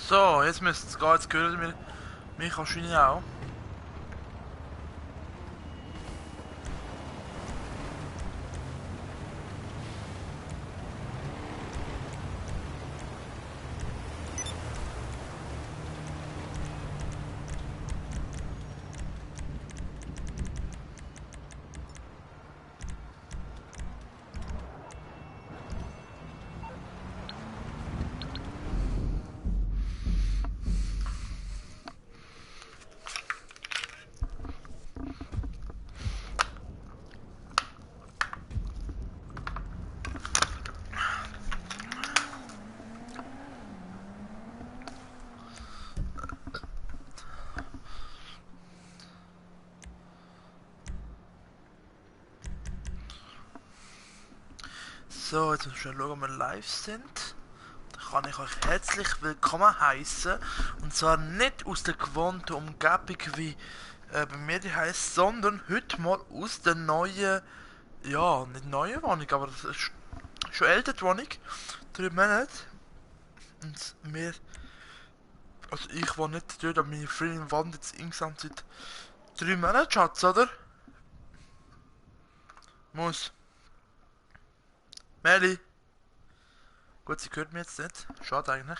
So, jetzt müsste es gehen, jetzt hören wir mich wahrscheinlich auch. So, jetzt müssen wir schauen, ob wir live sind. Da kann ich euch herzlich willkommen heißen. Und zwar nicht aus der gewohnten Umgebung wie bei mir die heisst, sondern heute mal aus der neuen, ja, nicht neuen Wohnung, aber das ist schon älter die Wohnung. 3 Monate. Und wir, also ich wohne nicht dort, aber meine Freundin wohnt jetzt insgesamt seit 3 Monaten, Schatz, oder? Muss. Meli. Gut, sie hört mich jetzt nicht. Schade eigentlich.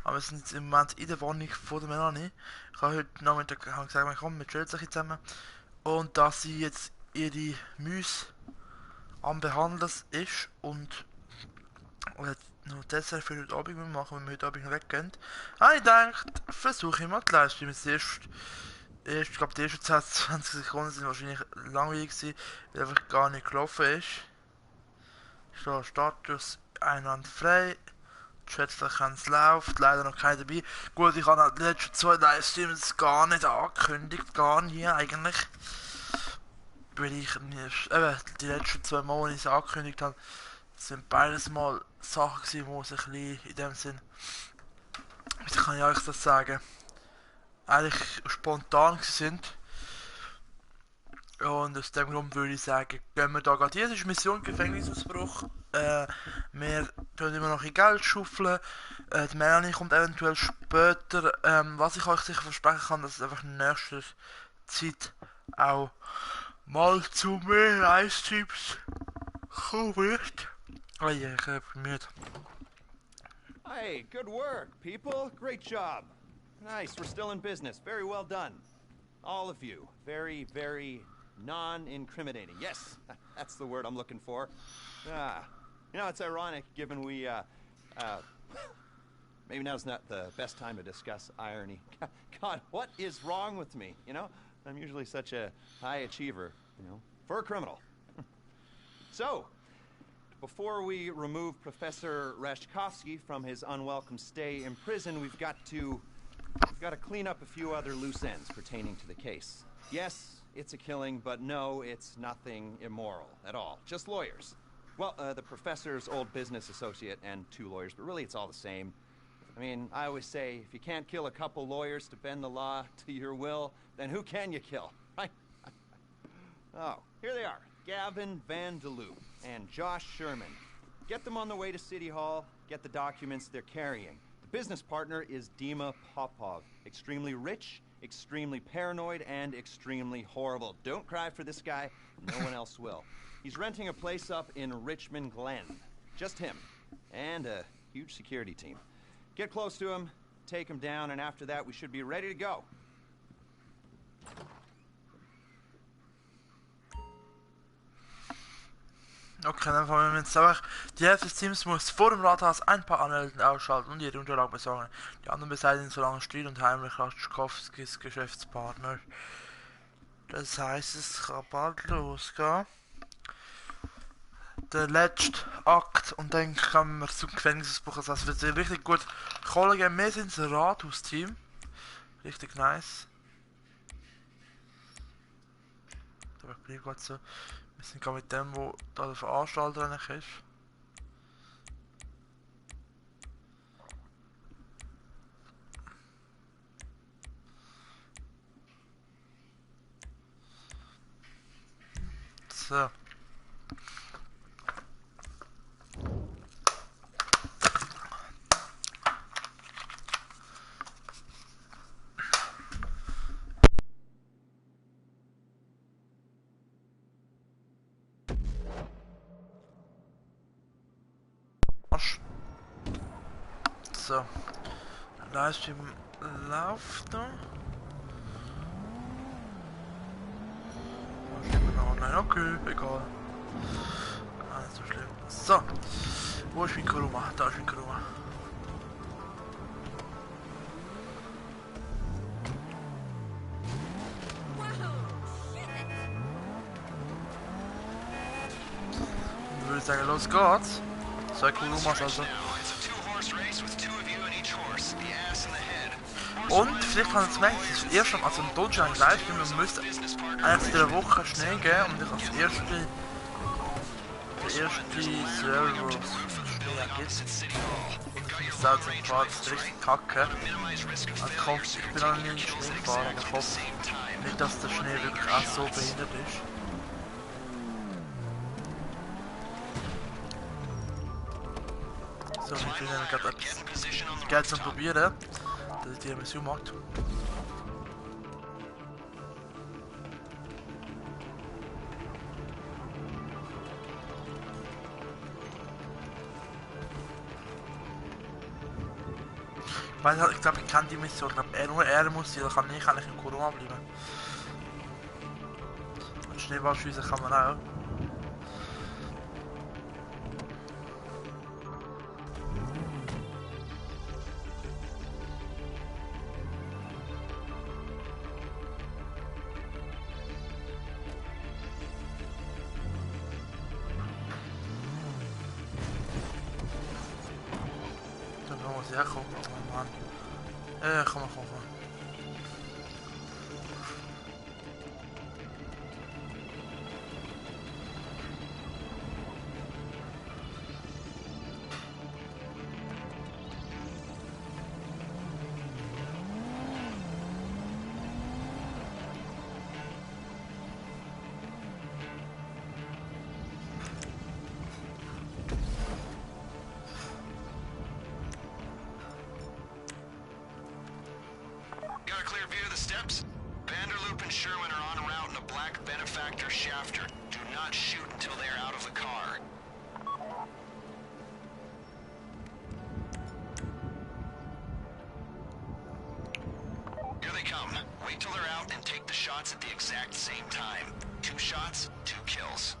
Aber wir sind jetzt im Moment in der Wohnung von der Melanie. Ich habe heute Nachmittag gesagt, komm, wir chillen sich zusammen. Und dass sie jetzt ihre Müsse am Behandeln ist und noch Dessert für heute Abend machen, wenn wir heute Abend noch weggehen. Ich gedacht, versuche ich mal die Livestream. Ich glaube, die ersten 10, 20 Sekunden sind wahrscheinlich langweilig gewesen, weil einfach gar nicht gelaufen ist. So, Status einwandfrei. Schätzlich, wenn es läuft, leider noch keiner dabei. Gut, ich habe halt die letzten 2 Livestreams gar nicht angekündigt, gar nie eigentlich. Weil ich die letzten 2 Mal, die ich es angekündigt habe, sind beides mal Sachen gewesen, wo es ein bisschen in dem Sinn, wie kann ich euch das sagen, eigentlich spontan sind. Und aus dem Grund würde ich sagen, gehen wir da gerade. Hier ist Mission Gefängnisausbruch. Wir tun immer noch ein Geld schaufeln. Die Melanie kommt eventuell später. Was ich euch sicher versprechen kann, dass es einfach in nächster Zeit auch mal zu mehr Livestreams kommen wird. Oh je, ich bin müde. Hey, good work, people. Great job. Nice, we're still in business. Very well done. All of you. Very, very non-incriminating. Yes, that's the word I'm looking for. You know, it's ironic given we, maybe now's not the best time to discuss irony. God, what is wrong with me, you know? I'm usually such a high achiever, you know, for a criminal. So, before we remove Professor Rashkovsky from his unwelcome stay in prison, we've got to clean up a few other loose ends pertaining to the case. Yes, it's a killing, but no, it's nothing immoral at all. Just lawyers. Well, the professor's old business associate and 2 lawyers, but really it's all the same. I mean, I always say, if you can't kill a couple lawyers to bend the law to your will, then who can you kill, right? Oh, here they are. Gavin Van Der Loop and Josh Sherman. Get them on the way to City Hall, get the documents they're carrying. The business partner is Dima Popov. Extremely rich, extremely paranoid, and extremely horrible. Don't cry for this guy, no one else will. He's renting a place up in Richmond Glen. Just him, and a huge security team. Get close to him, take him down, and after that we should be ready to go. Okay, dann fangen wir jetzt einfach. Die Hälfte des Teams muss vor dem Rathaus ein paar Anwälte ausschalten und ihre Unterlagen besorgen. Die anderen beseitigen so lange still und heimlich Raschkowskis Geschäftspartner. Das heißt, es kann bald losgehen. Der letzte Akt und dann kommen wir zum Gefängnisausbruch. Also es wird richtig gut Kohle geben. Wir sind das Rathaus-Team. Richtig nice. Aber ich bleibe gerade so. Wir sind gerade mit dem, wo da der Veranstalter eigentlich ist. So. So. Livestream läuft noch. Was steht noch online? Okay, egal. Nicht so schlimm. So. Wo ist mein Kuruma? Da ist mein Kuruma. Ich würde sagen, los geht's. Zwei Kurumas also. Und vielleicht kann es merken, es ist erst am, also im Deutschland Livestream, man müsste eigentlich in der Woche Schnee geben und ich als der erste Server, wo es Schnee gibt. Ich sage jetzt im Fall, das ist richtig kacke. Also ich hoffe, ich bin noch nie Schnee gefahren, aber ich hoffe nicht, dass der Schnee wirklich auch so behindert ist. So, wir finden gerade etwas Geld zum Probieren, dass ich die Mission macht. Ich glaube, ich kenne die Mission. Ich glaube, nur er muss sie, kann ich in Corona bleiben. Und Schneeballschiessen kann man auch. Ja, komm, Mann. Komm mal. Vanderloop and Sherwin are en route in a black benefactor shafter. Do not shoot until they are out of the car. Here they come. Wait till they're out and take the shots at the exact same time. 2 shots, 2 kills.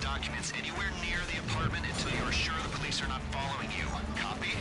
Documents anywhere near the apartment until you are sure the police are not following you. Copy?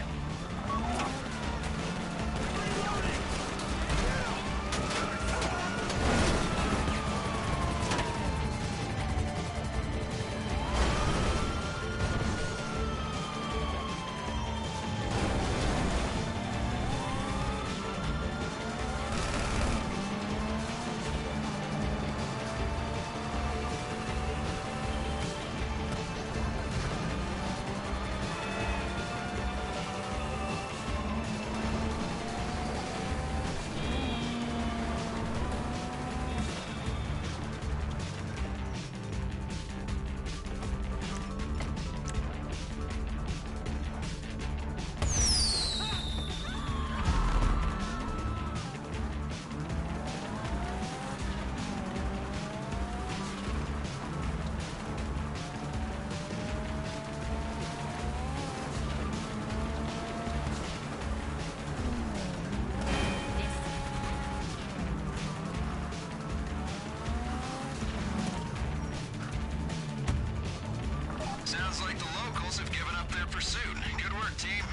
Sounds like the locals have given up their pursuit. Good work, team.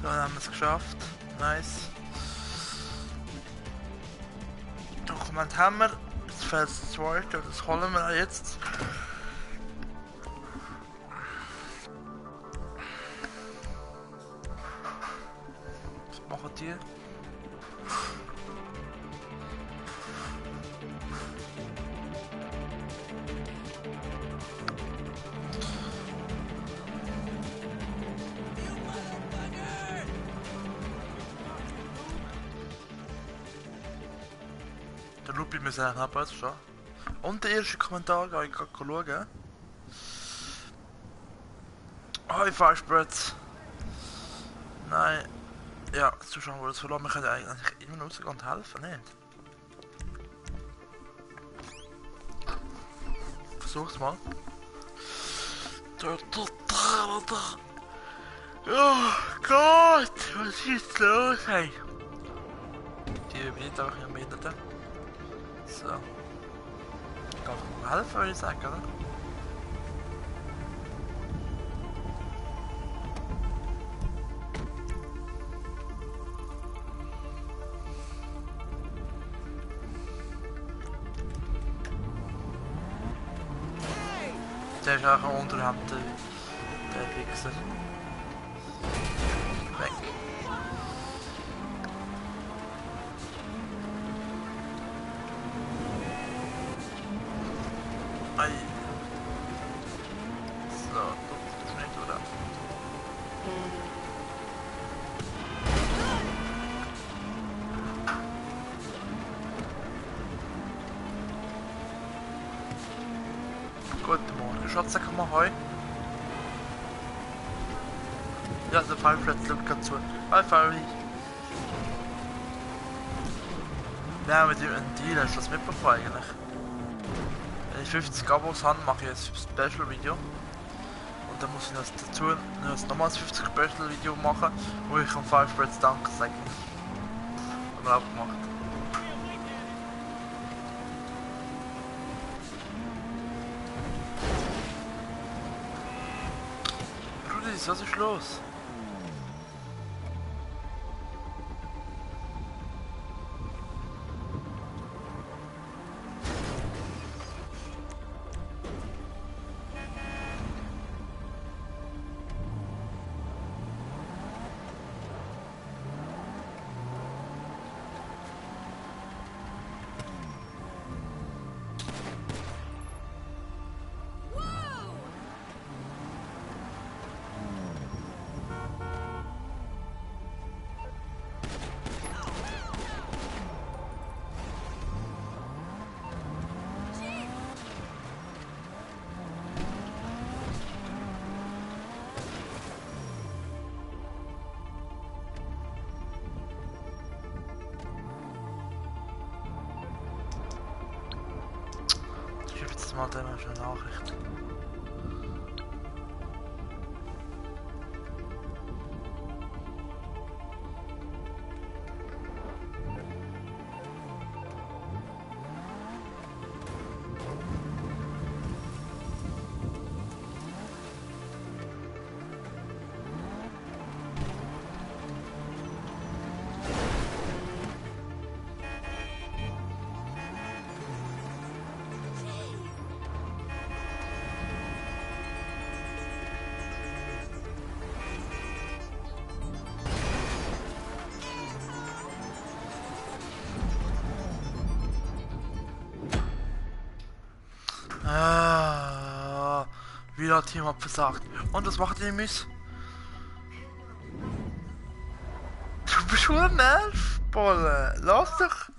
Dann haben wir es geschafft. Nice. Dokument haben wir. Jetzt fehlt das zweite, das holen wir auch jetzt. Was machen die? Der Lupi müssen eigentlich noch besser stehen. Und der erste Kommentar gehe ich gerade schauen. Hi Firespreads. Nein. Ja, das Zuschauer wurde es verloren. Wir können eigentlich immer rausgehen und helfen, nicht? Versuch's mal. Oh Gott, was ist los, hey? Die überlebt einfach in Minuten. So. Kann ich mal helfen, würde ich sagen, oder? Der ist auch ein Unterhand, der Wichser. Weg. Ei. So, das ist nicht, oder? Guten Morgen, Schatz, sag mal Hoi. Ja, der Firefred schaut gerade zu. Hi, Fiery. Ja, mit dem Deal hast du das mitbekommen eigentlich. Wenn ich 50 Abos habe, mache ich ein Special-Video. Und dann muss ich das dazu nochmals 50 Special-Video machen, wo ich am Firespreads Danke sage. Haben wir auch gemacht. Brudis, was ist los? Ich habe jetzt mal eine Nachricht. Wieder Team hat versagt. Und was macht ihr Miss? Du bist schon ein Nervbolle. Lass doch.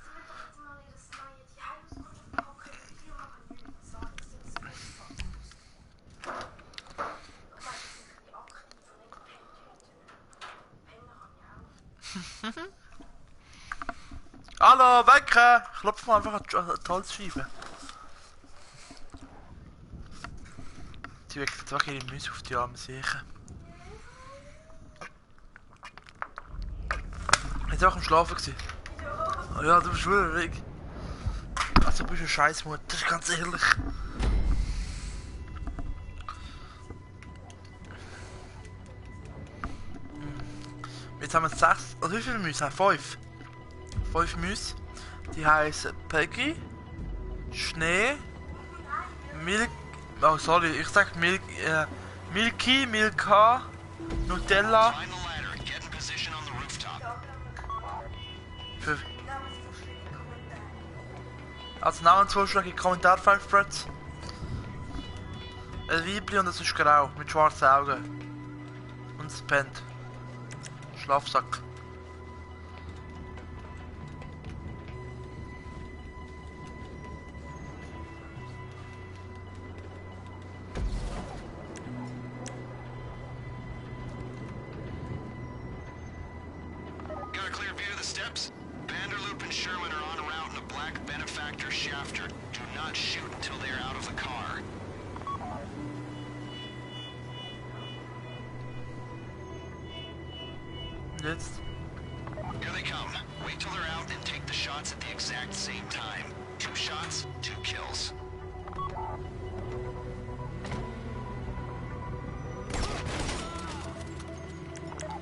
Hallo, wecken! Klopf mal einfach an die Holzscheibe. Die weckt wirklich ihre Müsse auf die armen Siechen. Jetzt auch am Schlafen gewesen. Oh ja, du bist wirklich weg. Also du bist eine Scheißmutter, das ist ganz ehrlich. Jetzt haben wir 6, oder wie viele Mäuse? 5. 5 Mäuse. Die heißen Peggy, Schnee, Milk. Oh sorry, ich sag Milky, Milka, Nutella. Find the ladder and get in position on the rooftop. Also Namensvorschlag in Kommentarfeld, Fritz. Ein Weibli und es ist grau, mit schwarzen Augen. Und es pennt. Schlafsack. Got a clear view of the steps? Vanderloop and Sherman are on a route in a black benefactor shafter. Do not shoot until they are out of the car. Jetzt. Here they come. Wait till they're out and take the shots at the exact same time. 2 shots, 2 kills.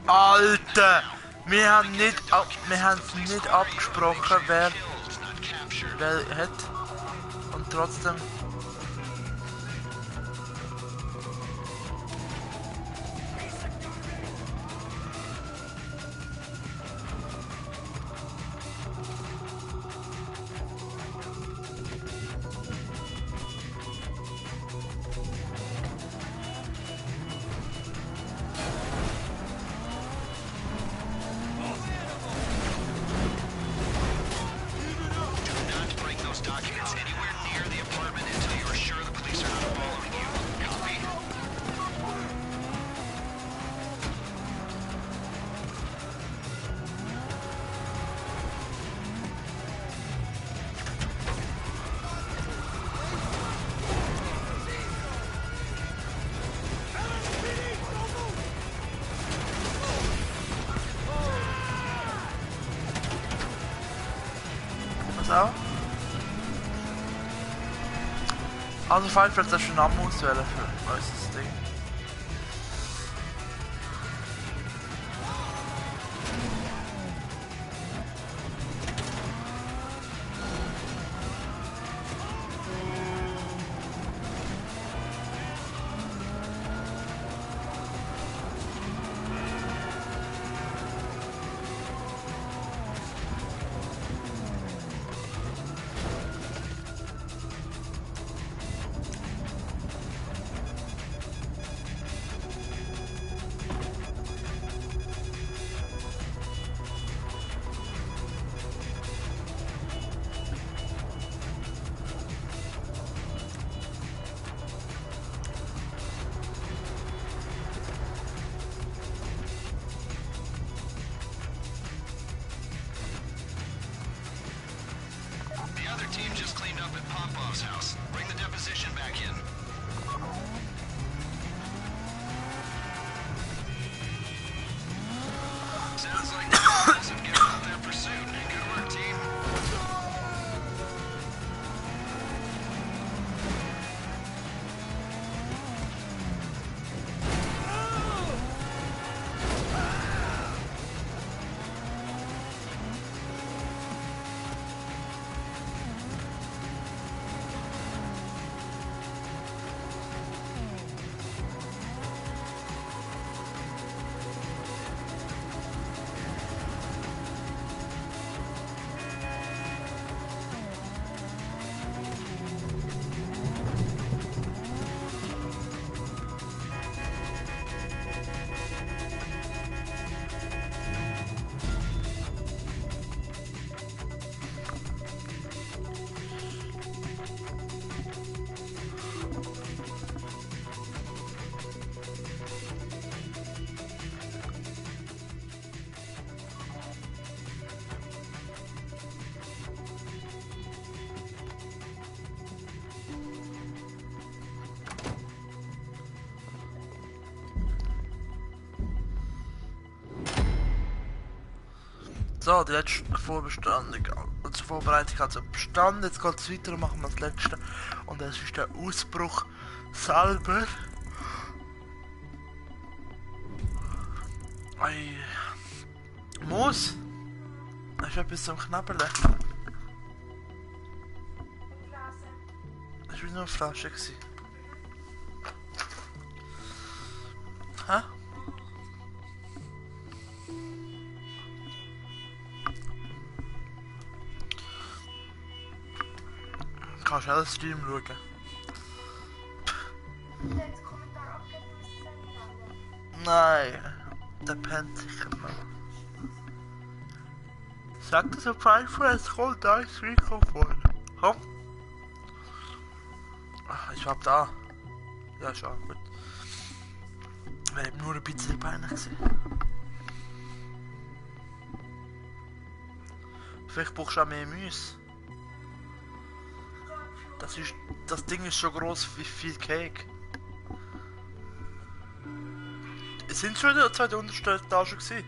Alter! Wir haben nicht abgesprochen, wer Kills, not captured. hat. Und trotzdem. Not bring those documents anywhere near the apartment until you are sure the police are not following you. Copy? Was auch? Also Fireflies ist schon einen Namen auswählen für unser Ding. The other team just cleaned up at Popov's house. Bring the deposition back in. Sounds like the rebels have given up their pursuit. Good work, team. So, die letzte Vorbereitung hat bestanden. Jetzt geht es weiter und machen wir das letzte. Und das ist der Ausbruch selber. Moos! Hast du etwas zum Knabbeln? Das war wie nur eine Flasche. Hä? Kannst du auch den Stream schauen? Nein, der pennt sicher noch. Sag das auf einfach, es kommt da ins Mikrofon. Komm. Ach, ich hab da. Ja, schon gut. Wäre eben nur ein bisschen peinlich gewesen. Vielleicht brauchst du auch mehr Müsse. Das Ding ist schon groß wie viel Cake. Sind schon die zwei untersten Etagen gewesen?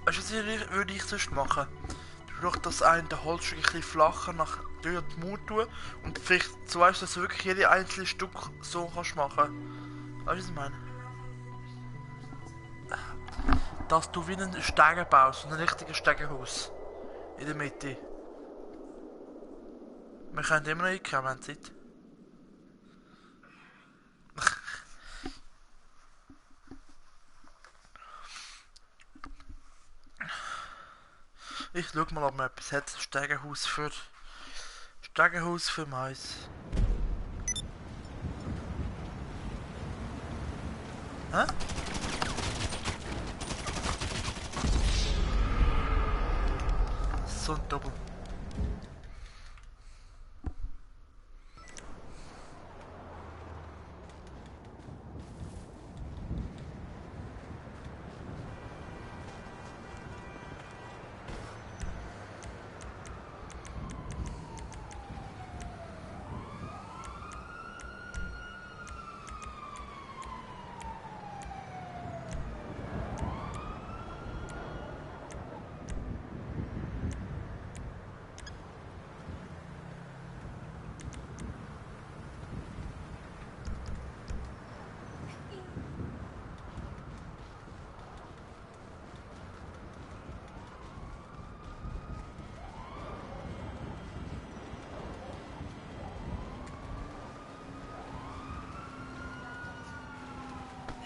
Weißt du, was würde ich sonst machen? Durch das eine den Holzstück ein bisschen flacher nach durch den Mund tun und vielleicht so weißt du, dass du wirklich jede einzelne Stück so kannst machen. Weißt du, was ich meine? Dass du wie einen Stegen baust, ein richtiges Stegenhaus. In der Mitte. Wir können immer noch hinkommen, wir haben Zeit. Ich schau mal, ob man etwas hat. Stegenhaus für Mais. Hä? So ein Doppel.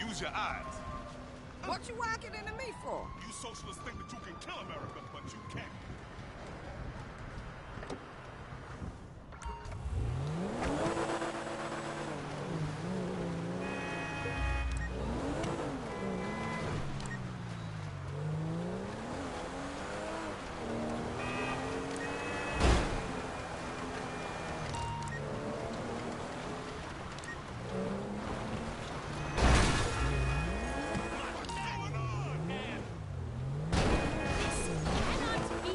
Use your eyes. What you whacking into me for? You socialists think that you can kill America, but you can't. This cannot be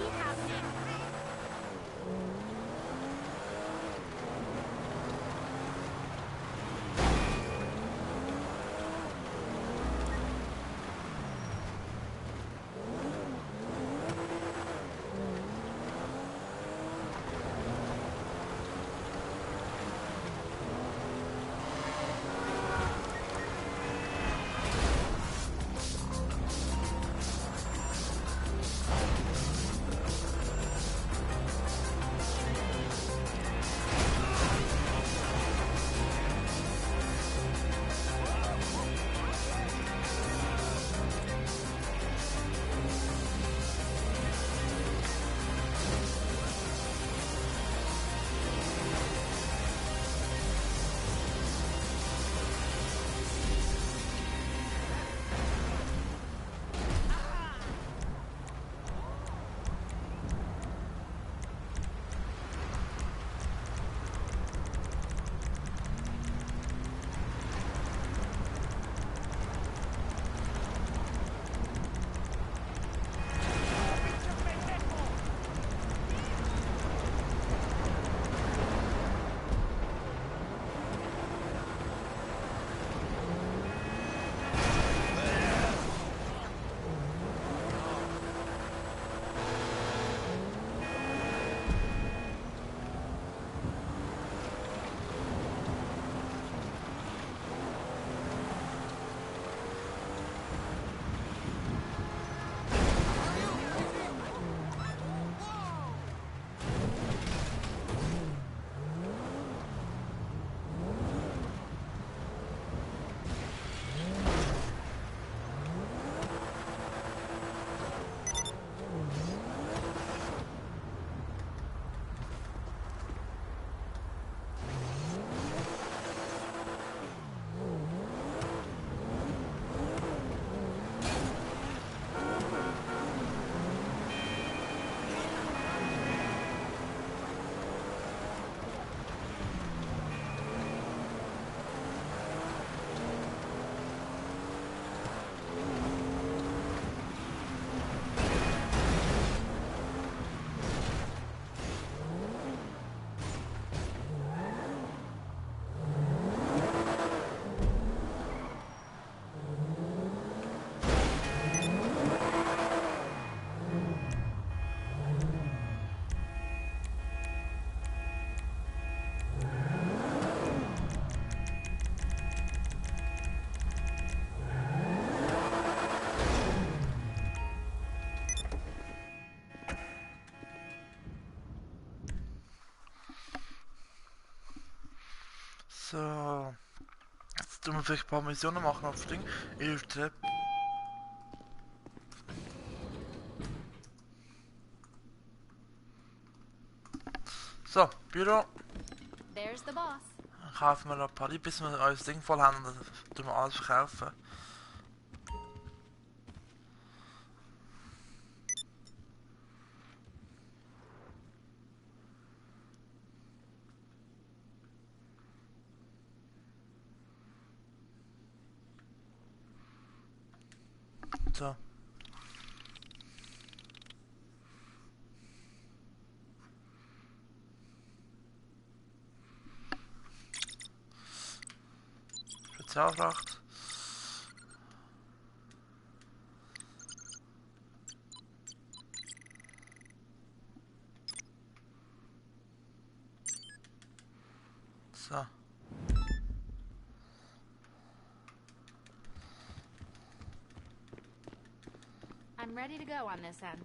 So. Jetzt tun wir vielleicht ein paar Missionen machen auf das Ding. Erste Treppe. So, Büro. There's the boss. Dann kaufen wir noch ein paar Liebe, bis wir unser Ding voll haben und dann tun wir alles verkaufen. So. Spezialfracht. So. I'm ready to go on this end.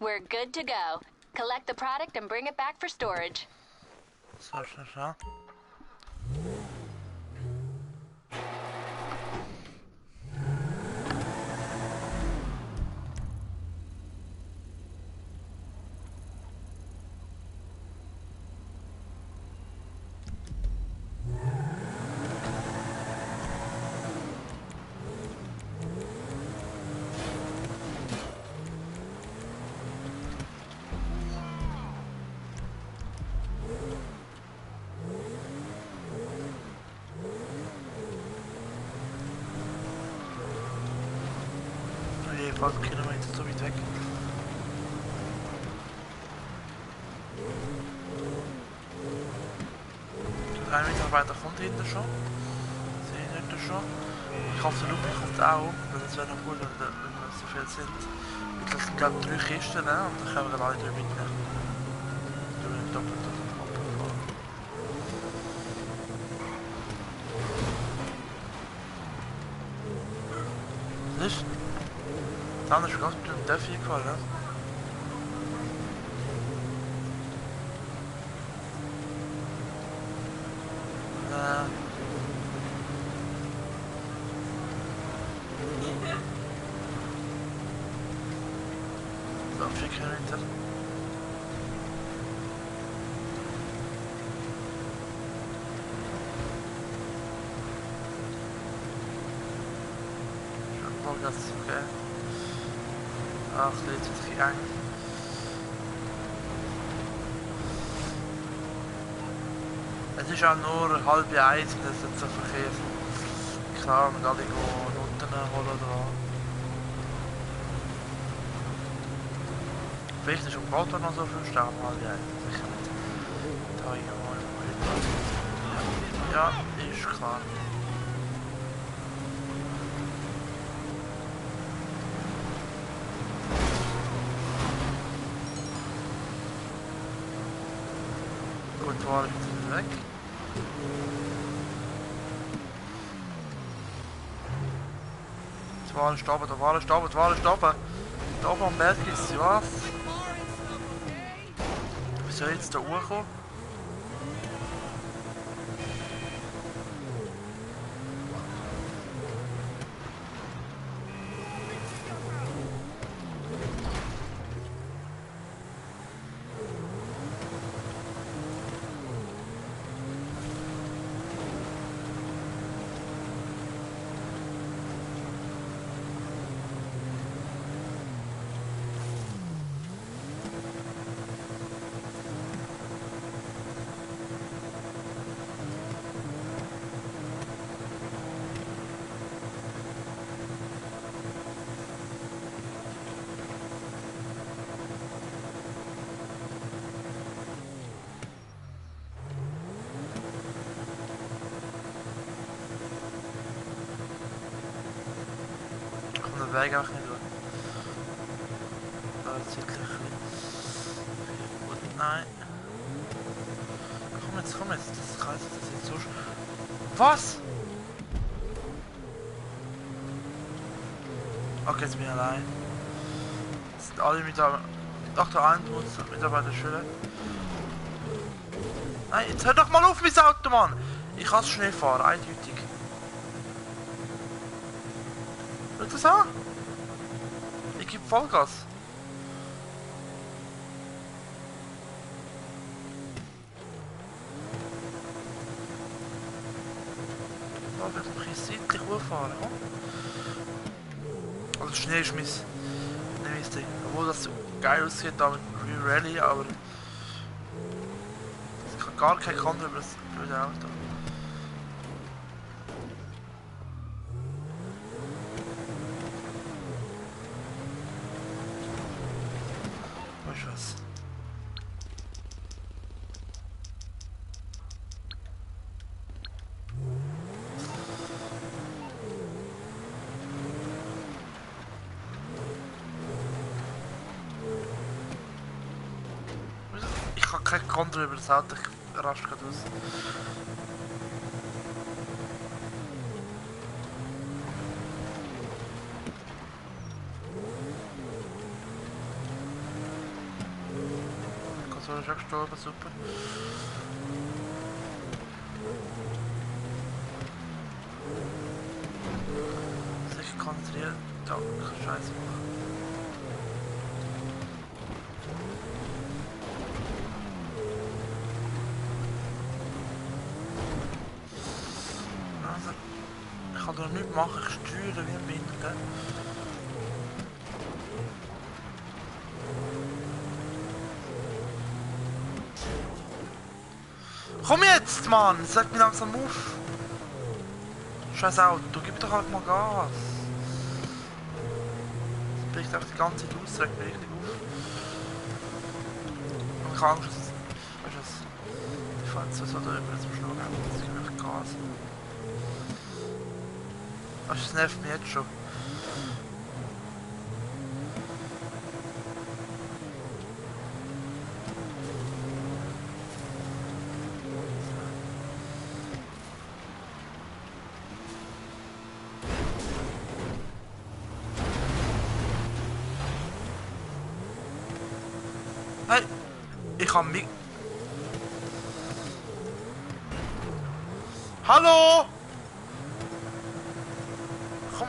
We're good to go. Collect the product and bring it back for storage. So, so. Nee, 5 Kilometer so weit weg. Ein Mitarbeiter kommt hinten schon. Sehen wir das schon. Ich hoffe, der Lupi kommt auch, weil es wäre noch gut, wenn wir so viel sind. Das sind glaube ich 3 Kisten, ne? Und dann können wir alle 3 mitnehmen. Dann bin ich doppelt auf den Kopf gefahren. Was ist? Das andere ist ganz mit dem Duffy gefahren, ne? So, 4 Kilometer. Vollgas, okay. Ach, dit is het gegaan. Es ist auch nur 12:30 und das ist jetzt ein Verkehr. Klar, mit alle Noten holen oder. Vielleicht ist am Auto noch so viel Stau, sicher nicht. Da hier mal. Ja, ist klar. Gut, war ich jetzt weg. Da oben am Berg ist sie, was? Wie soll ich jetzt da hochkommen? Ik kom de weg ook niet door. Dat zit er goed. Nein. Komm jetzt. Das reißt das jetzt so. Was? Okay, jetzt bin ich allein. Das sind alle Mitarbeiter. Ach, der eine muss Mitarbeiter schüler. Nein, jetzt hör doch mal auf, mein Auto, Mann! Ich kann schnell fahren, eindeutig. Schau das an! Ich gebe Vollgas. Oh, wir können seitlich hochfahren, komm. Also Schnee ist mein Ding. Obwohl das so geil aussieht da mit Real Rally, aber es kann gar kein Kanter über das blöde Auto. Weißt du was? Ich habe keinen Kontrolle über das Auto, ich rasch gerade aus. Die Konsole ist schon gestorben, super. Sicher konzentriert, da kann ich Scheiße machen. Ich kann da nichts machen, ich steuere wie ein Behinderter. Komm jetzt, Mann! Sag mir langsam auf! Scheiß Auto, gib doch halt mal Gas! Das bricht einfach die ganze Zeit aus, regt mich richtig auf. Und ich habe Angst, dass... Weißt du was? Die fahren so da drüber, jetzt musst du schauen, jetzt gib einfach Gas. Weißt du, das nervt mich jetzt schon. Hey, ich kann mich... Hallo! Komm.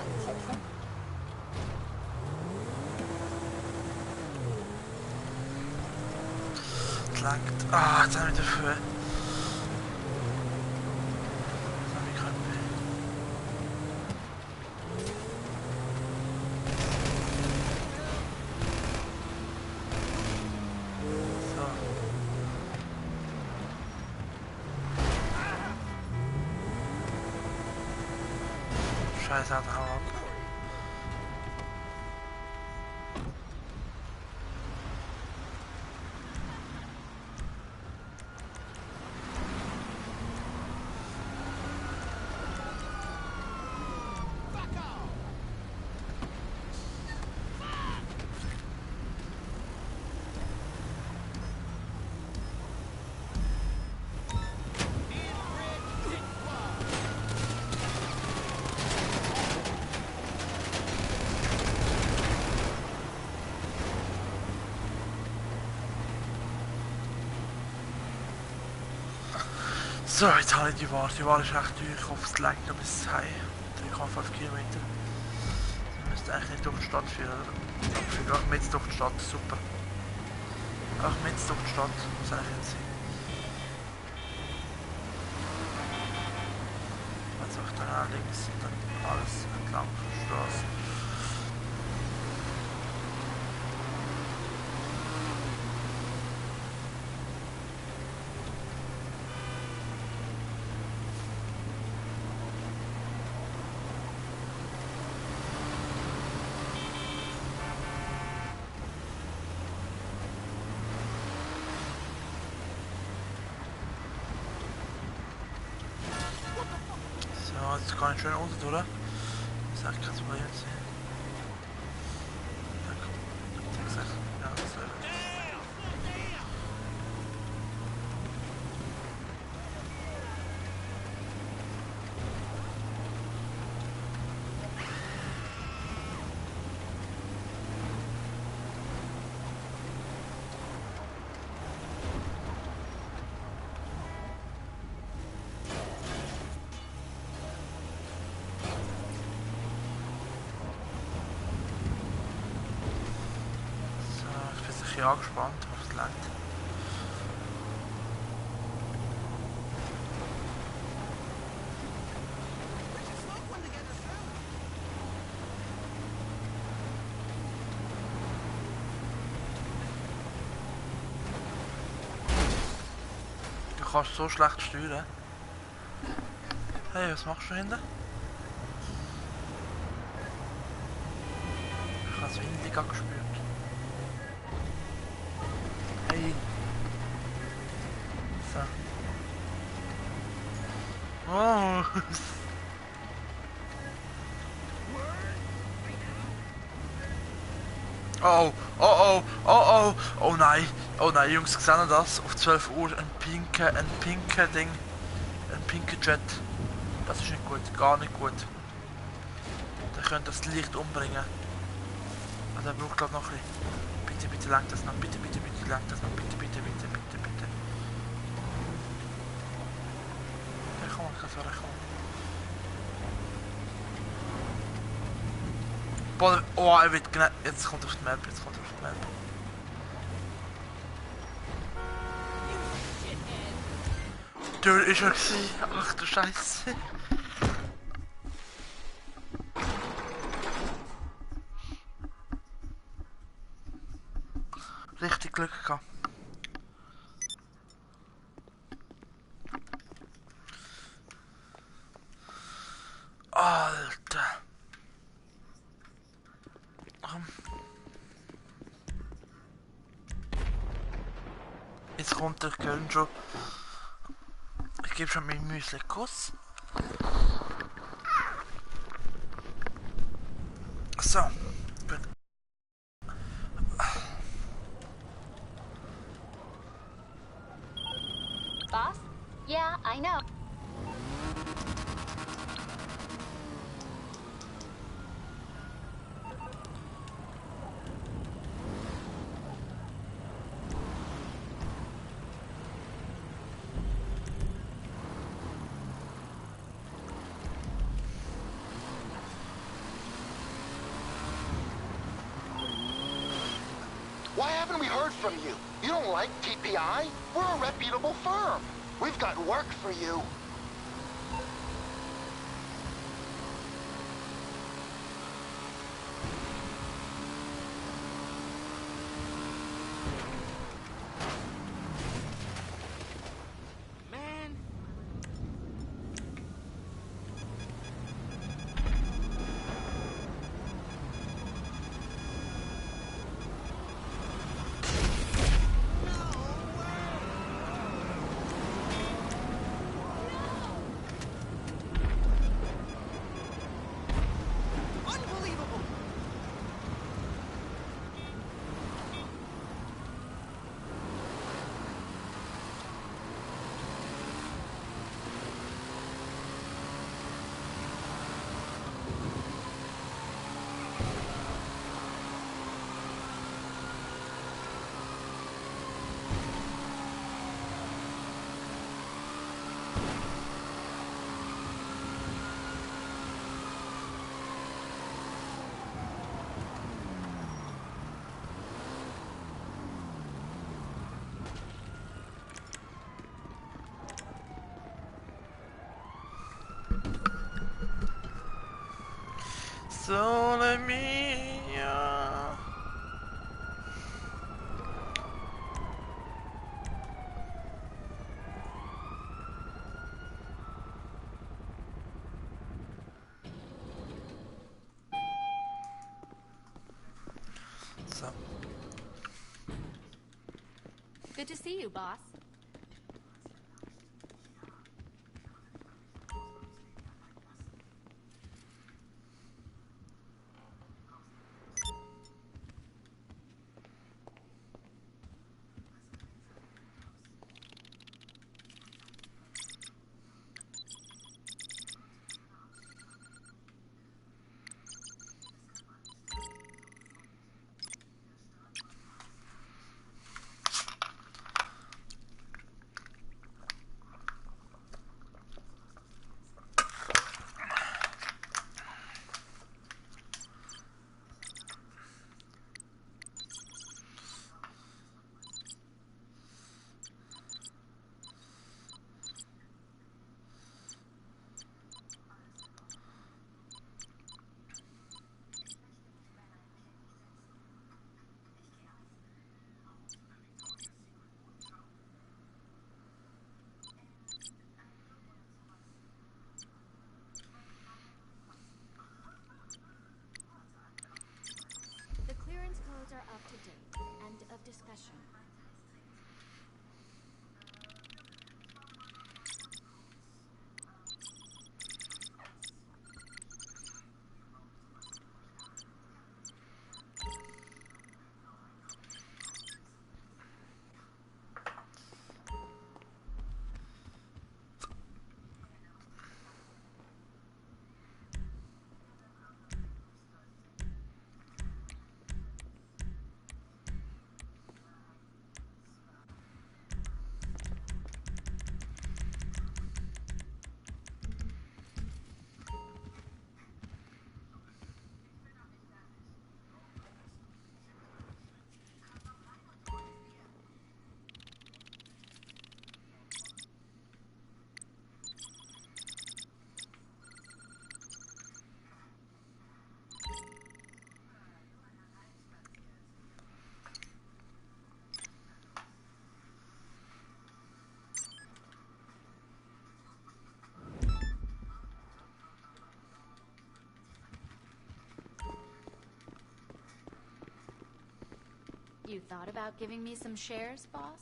Es langt. Ah, jetzt haben wir dafür. Das habe ich gerade weh. So. Scheiße, hau ab. So, jetzt habe ich die Wahl. Die Wahl ist echt teuer. Ich hoffe, es lenkt noch bis heim. 3,5 Kilometer. Sie müsste eigentlich nicht durch die Stadt führen, oder? Auch mit durch die Stadt, super. Auch mit durch die Stadt muss eigentlich jetzt sein. Jetzt auch dann links und dann alles entlang der Straße. Jetzt kann ich schön unten, oder? Das ist eigentlich kein Problem. Ja, komm. Ja, so. bisschen angespannt, aber es langt. Du kannst so schlecht steuern. Hey, was machst du hinten? Ich habe das Windig gespürt. Hey. So. Oh. Oh, oh, oh, oh, oh, oh nein, Jungs, sehen ihr das? Auf 12 Uhr ein pinker Ding, ein pinker Jet. Das ist nicht gut, gar nicht gut. Der könnte das Licht umbringen. Also er braucht glaube noch ein bisschen. Bitte, bitte, lenkt das noch, bitte, bitte, bitte, lenkt das noch, bitte, bitte, bitte, bitte, bitte. Ja, komm, ich kann so reinkommen. Boah, oh, er wird genau. Jetzt kommt er auf die Map, jetzt kommt er auf die Map. Dort ist er gewesen. Ach du Scheiße. Richtig Glück gehabt. Alter. Jetzt kommt der Köln schon. Ich gebe schon meinen Müsli einen Kuss. So. Gut. Boss? Yeah, I know. Why haven't we heard from you? You don't like TPI? We're a reputable firm. We've got work for you. Sole mia. So. Good to see you, boss. to date. End of discussion. You thought about giving me some shares, boss?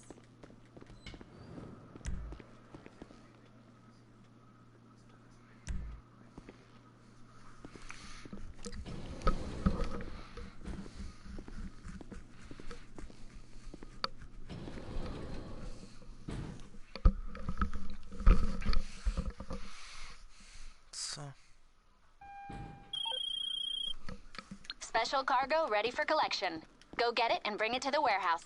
So. Special cargo ready for collection. Go get it and bring it to the warehouse.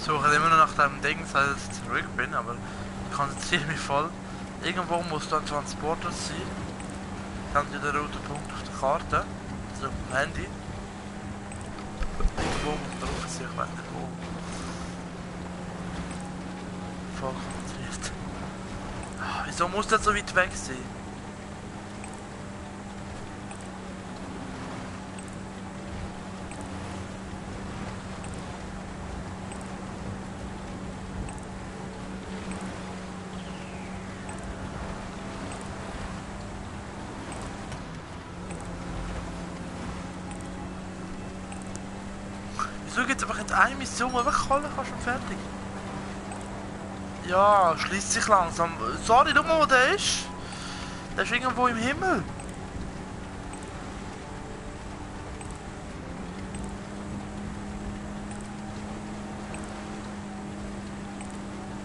suche immer noch nach dem Ding, seit ich zurück bin, aber ich konzentriere mich voll. Irgendwo muss da ein Transporter sein. Dann wieder der rote Punkt auf der Karte, also auf dem Handy. Irgendwo muss drauf sein, ich weiß nicht wo. Voll konzentriert. Wieso muss der so weit weg sein? Wieso gibt es einfach nicht eine Mission, wo einfach holen kannst und fertig? Ja, schließt sich langsam. Sorry, schau mal, wo der ist. Der ist irgendwo im Himmel.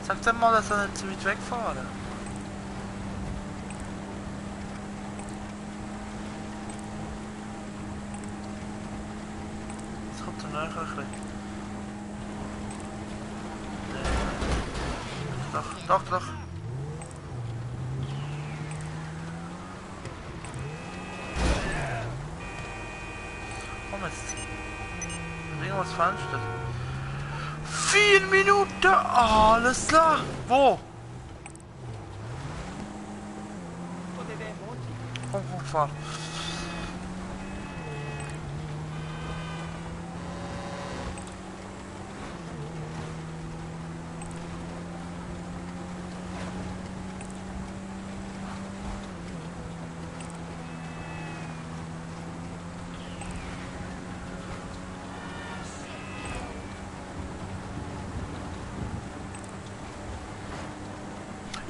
Sag dem mal, dass er nicht zu weit wegfahren. Jetzt kommt er näher ein bisschen. Doch. Komm jetzt. Irgendwas falsch ist. 4 Minuten! Alles klar! Wo? Komm, fahr.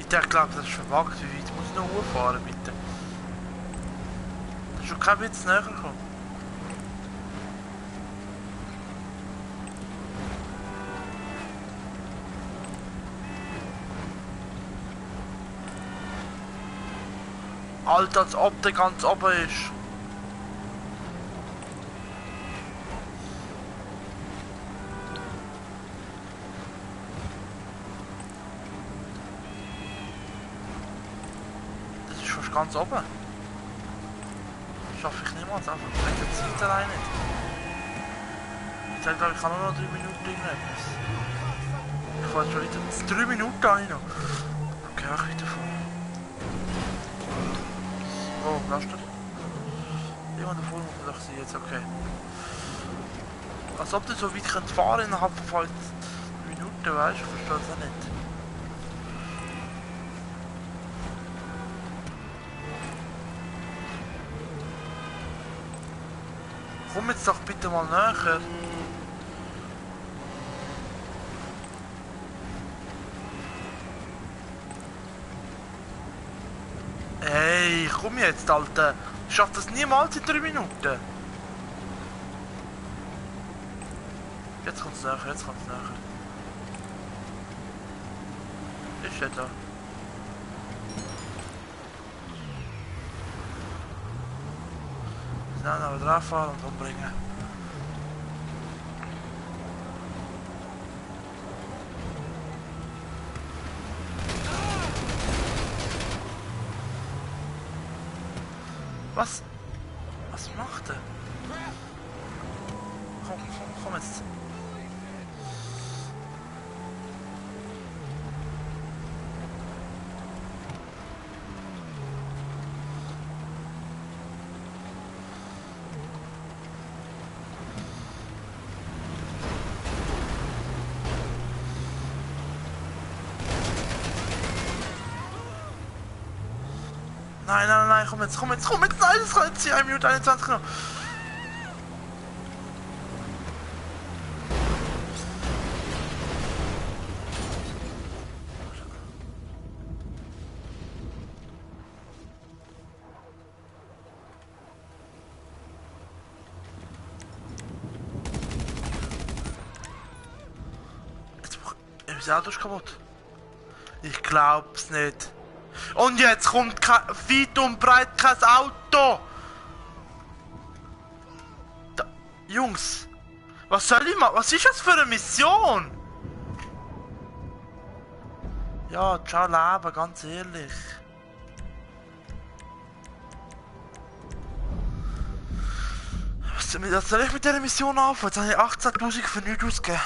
Ich glaube, das ist verwagt. Wie weit muss ich noch hochfahren, bitte? Das ist schon kein Witz näher gekommen. Alter, als ob der ganz oben ist. Ganz oben. Schaffe ich niemals einfach. Ich die Zeit allein nicht. Ich glaube, ich kann nur noch 3 Minuten irgendetwas. Ich fahre schon wieder 3 Minuten ein noch. Okay, auch wieder vor. Oh, Laster. Jemand davor muss man doch sein jetzt, okay. Als ob du so weit könnt fahren innerhalb von 5 Minuten, weißt du, ich verstehe das auch nicht. Komm jetzt doch bitte mal näher. Hey, komm jetzt, Alter. Ich schaff das niemals in 3 Minuten. Jetzt kommt's näher, Ist er da? Schnell aber drauf fahren und umbringen. Was? Was macht er? Komm jetzt. Nein, komm jetzt, nein, das kann jetzt 1 Minute 21 noch. Jetzt das Auto ist kaputt. Ich glaub's nicht. Und jetzt kommt weit und breit kein Auto! Jungs! Was soll ich machen? Was ist das für eine Mission? Ja, ciao Leben, ganz ehrlich. Was soll ich mit dieser Mission anfangen? Jetzt habe ich 18.000 für nichts ausgegeben.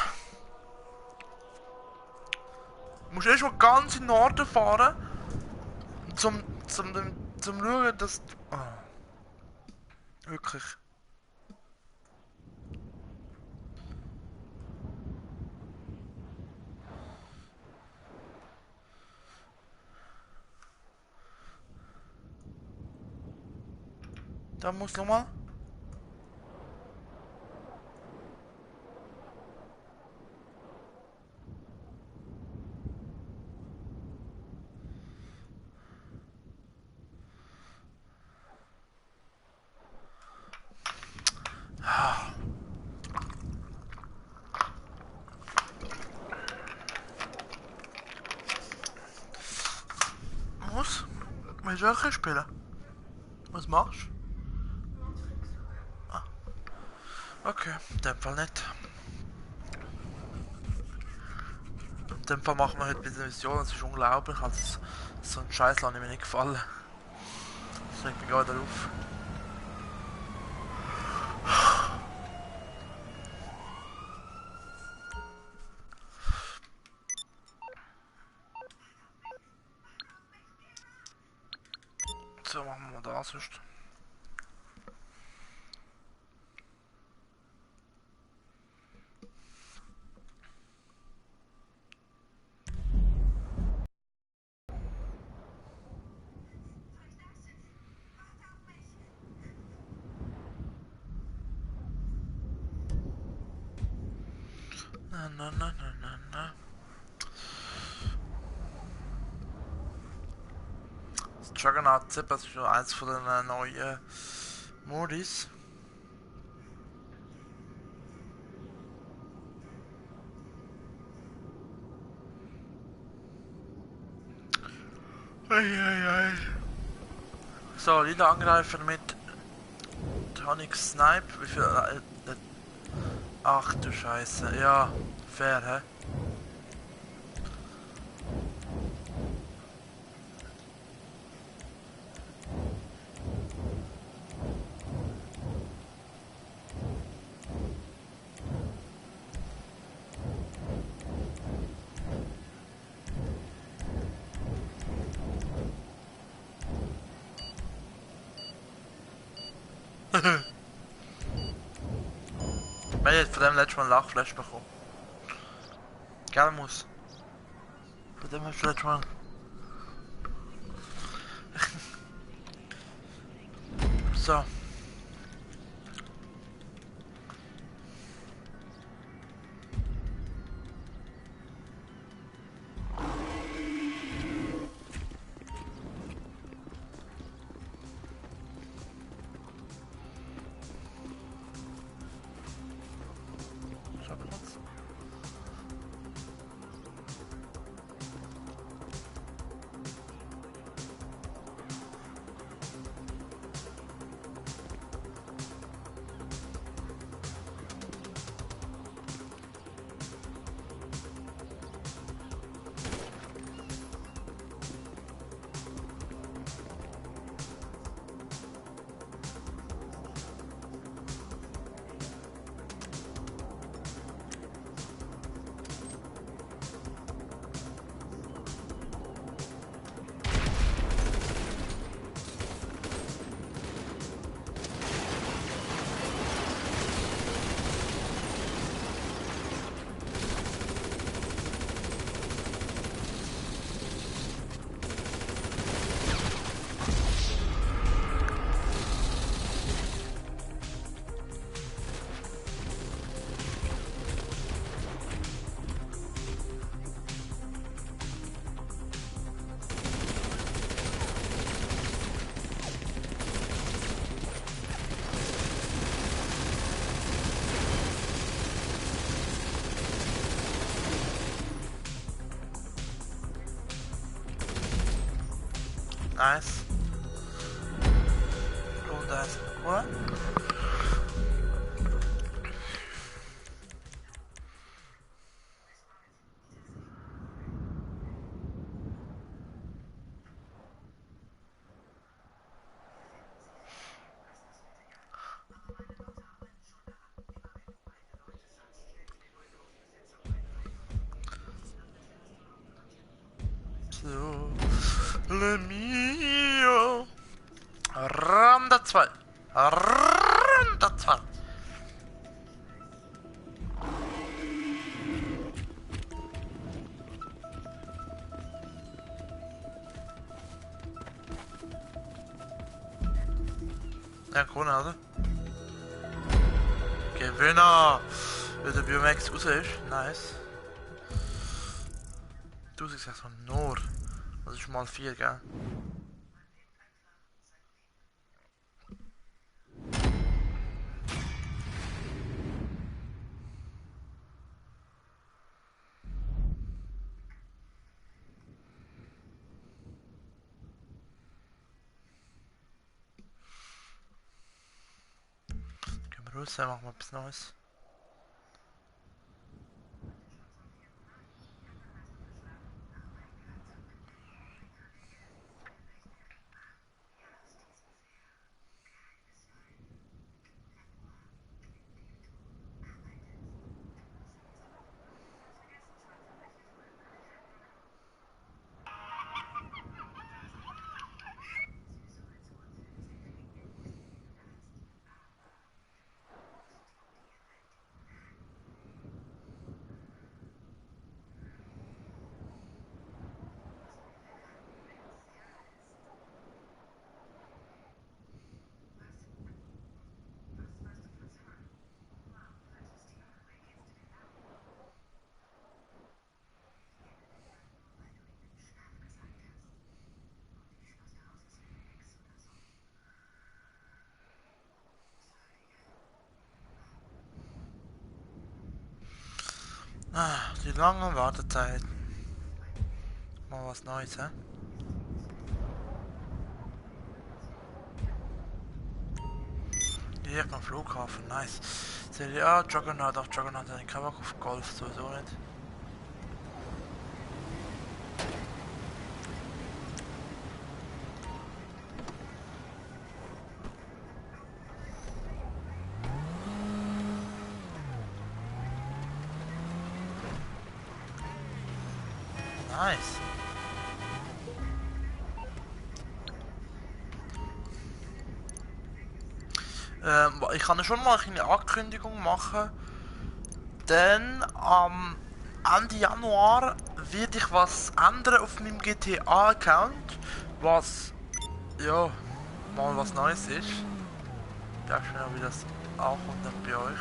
Du musst erst mal ganz in den Norden fahren, zum schauen, dass... Oh. Wirklich. Da muss nochmal. Was? Willst du auch spielen? Was machst du? Ah. Okay, in dem Fall nicht. In dem Fall machen wir heute diese Mission, das ist unglaublich. Also, so ein Scheiß hat mir nicht gefallen. Das regt mich gerade auf. So, machen wir das sonst. Na. Das Juggernaut Zip, das ist schon eins von den neuen Modis. Eieiei. So, Lila angreifen mit Tonic Snipe. Wie viel? Ach du Scheiße. Ja, fair, hä? Wir haben jetzt von dem letzten Mal ein Lachflash bekommen. Gell, muss. Von dem hast du letztes Mal. So. Nice. Und das, oder? Le mio. Randa 2. Randa 2. Ja, Krone, oder? Gewinner! Weil der Biomax raus ist. Nice. 1600 nur. Das ist mal 4, gell? Gehen wir raus, machen wir etwas Neues. Ah, die lange Wartezeit. Mal was Neues, hä? Direkt am Flughafen, nice. Serie A, Juggernaut, auch Juggernaut, ich habe auch auf Golf sowieso nicht. Nice. Ich kann ja schon mal eine Ankündigung machen, denn am Ende Januar werde ich was ändern auf meinem GTA-Account, was, ja, mal was Neues ist. Ich weiß schon, wie das ankommt dann bei euch.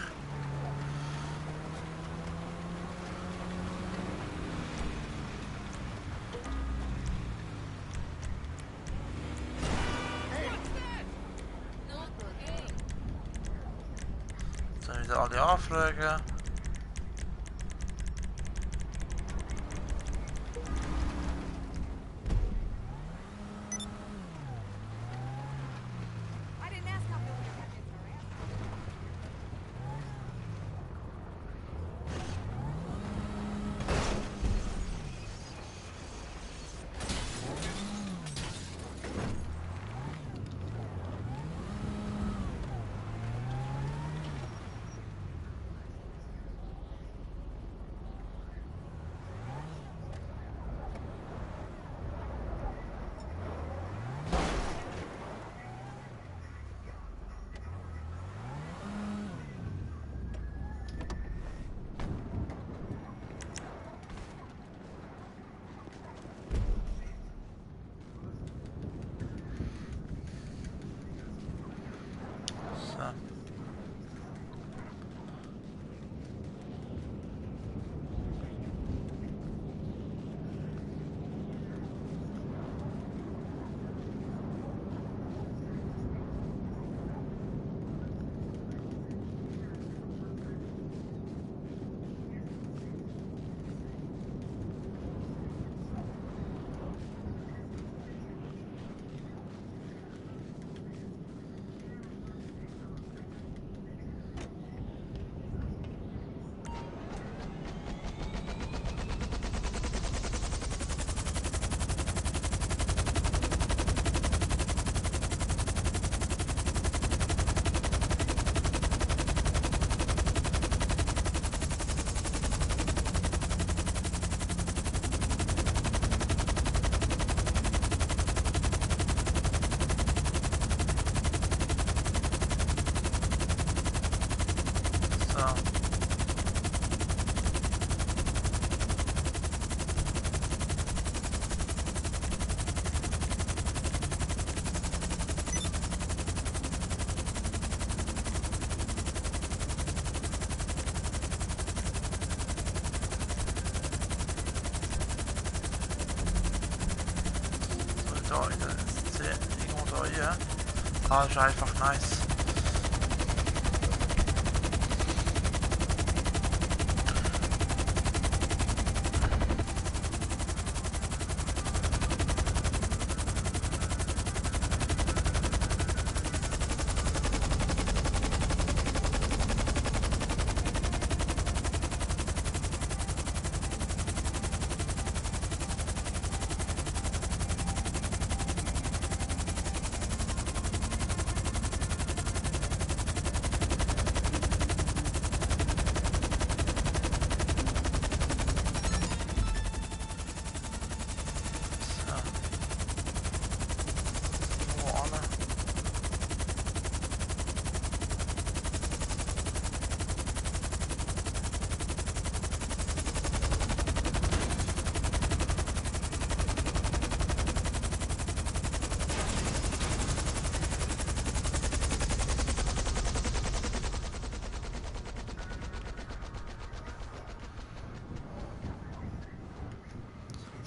Dann wieder alle Anfragen. da in der Szene, irgendwo da hier. Ah, ist einfach nice.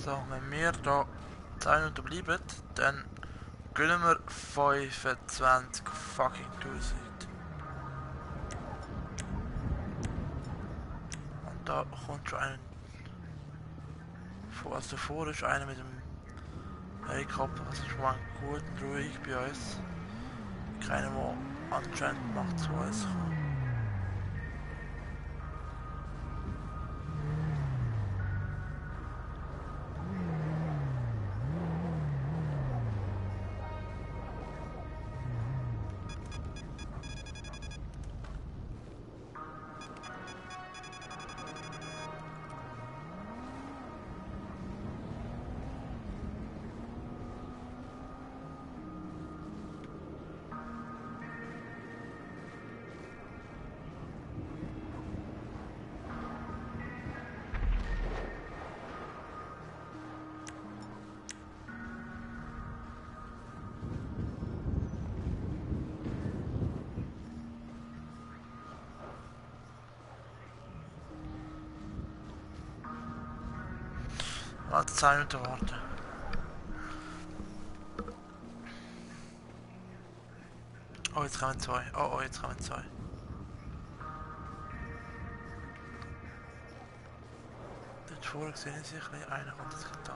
So, wenn wir da 10 Minuten bleiben, dann gönnen wir 25 fucking 1000. Und da kommt schon einer. Also davor ist einer mit dem Helikopter, also schon mal gut und ruhig bei uns. Keiner, der anscheinend nach zu uns kommt. Warte, 10 Minuten warten. Oh, jetzt kommen zwei. Oh, jetzt kommen zwei. Dort vorne sehe ich sich ein bisschen. Einer kommt jetzt gerade da.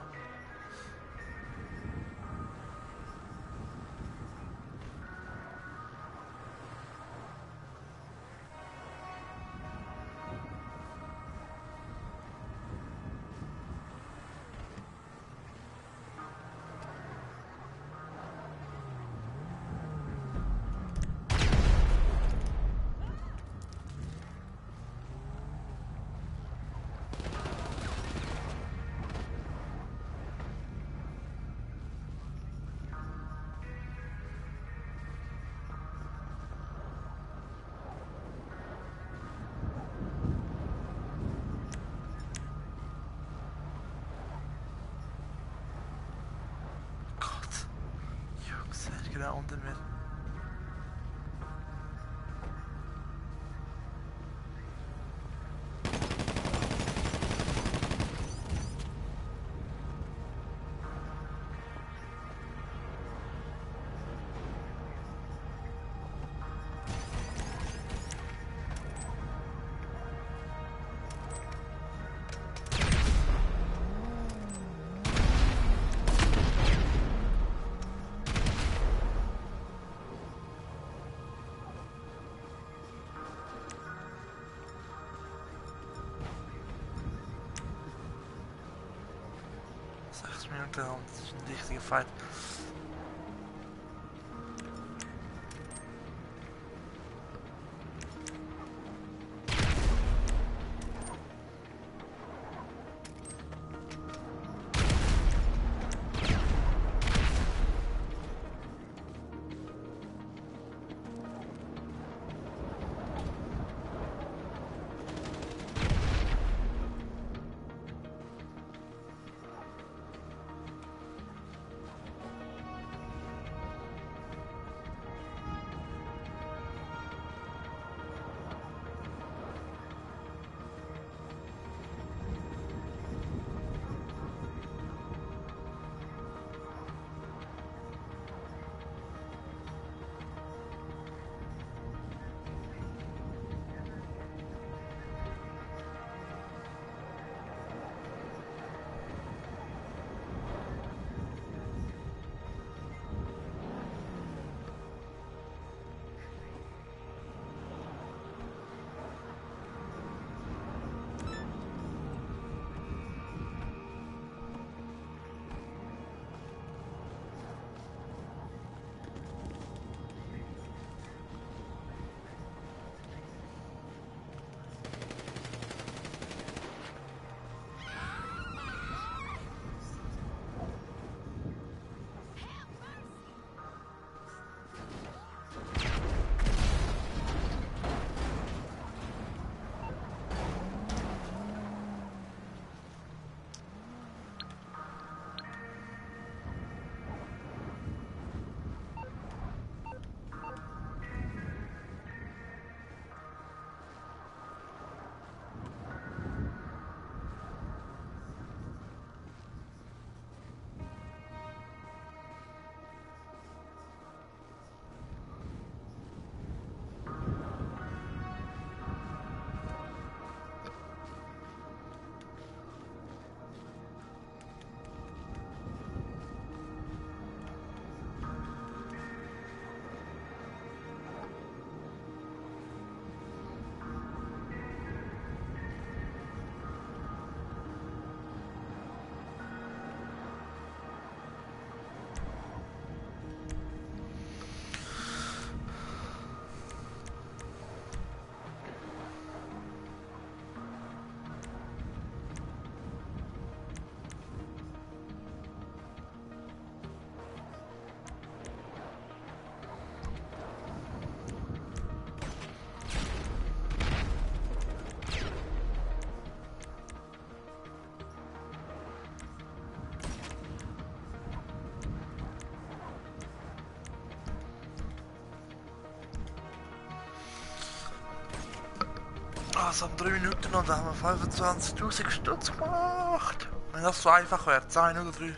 Genau unter mir. Minuten und das ist ein richtiger Fight. Also um 3 Minuten und dann haben wir 25.000 Stutz gemacht. Wenn das so einfach wäre, 2 oder 3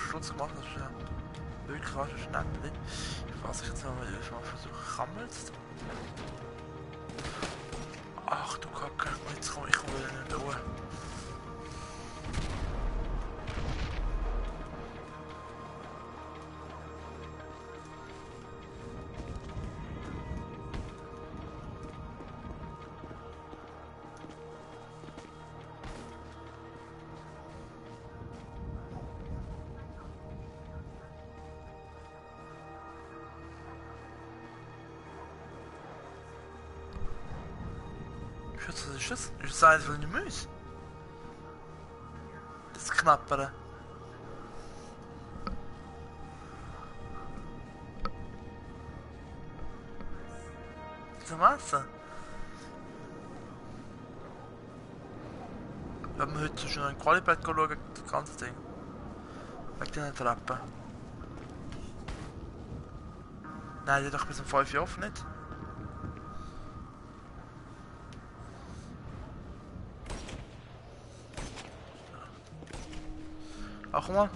Stutz gemacht, das ist ja wirklich fast ein Schnäppchen. Was ich jetzt mal versuche, kann man jetzt? Ach du Kacke, jetzt komme ich wieder nicht da. Was ist das? Ist das eines von den Mäusen? Das Knappern. Zum Essen? Wir haben heute schon ein Qualibett schauen, das ganze Ding. Wegen diesen Treppen. Nein, die hat doch bis um 5 Uhr offen, nicht? Ach, guck mal.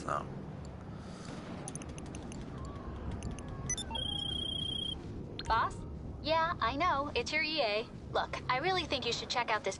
So. Boss? Yeah, I know. It's your EA. Look, I really think you should check out this.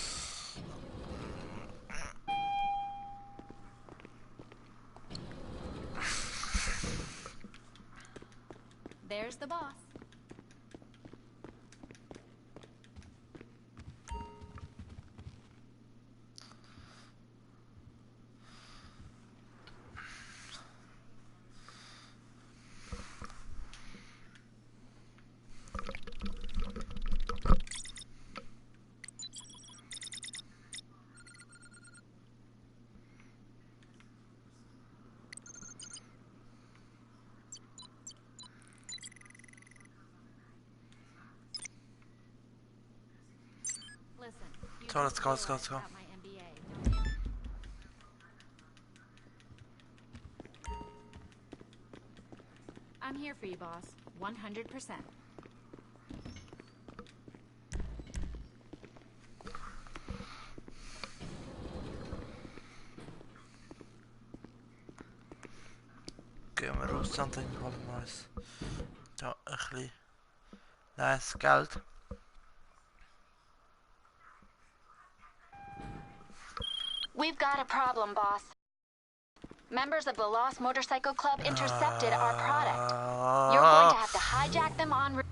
There's the boss. Listen, you So, let's go, let's go, realize let's go. about my MBA, don't you? I'm here for you, boss. 100%. Gehen wir raus und dann holen wir uns da ein bisschen nice Geld. We've got a problem, boss. Members of the Lost Motorcycle Club intercepted our product. You're going to have to hijack them on route.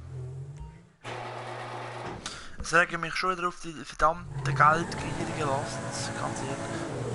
Ich rege mich schon wieder auf die verdammte Geldgierigen lassen, ganz ehrlich.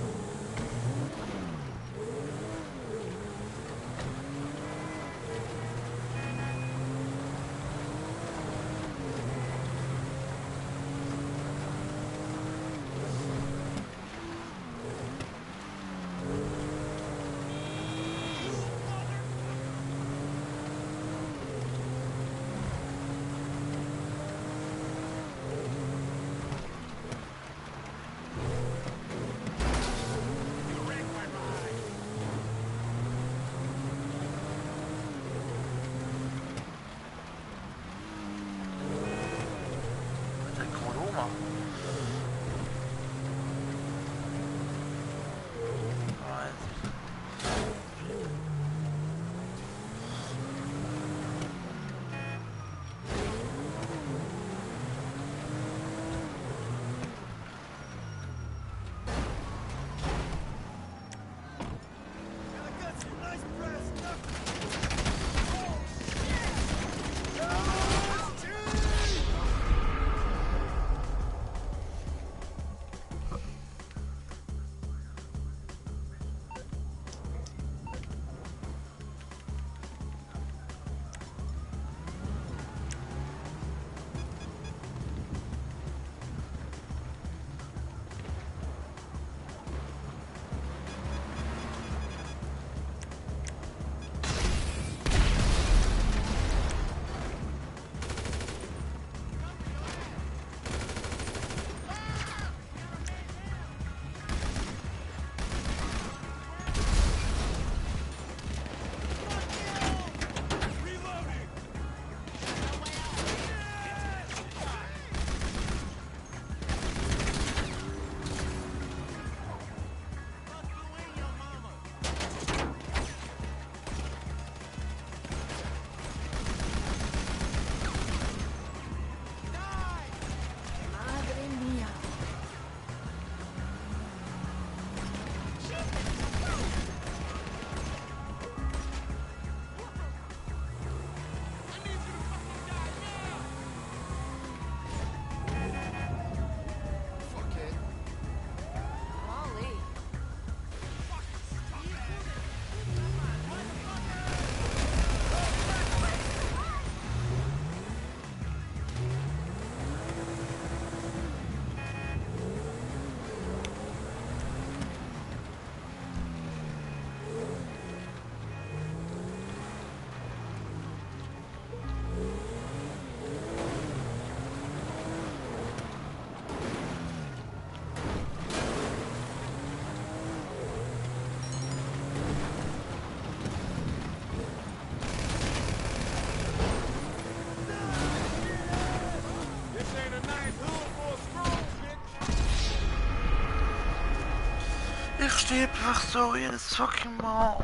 Ich sterbe einfach so jedes fucking Mal.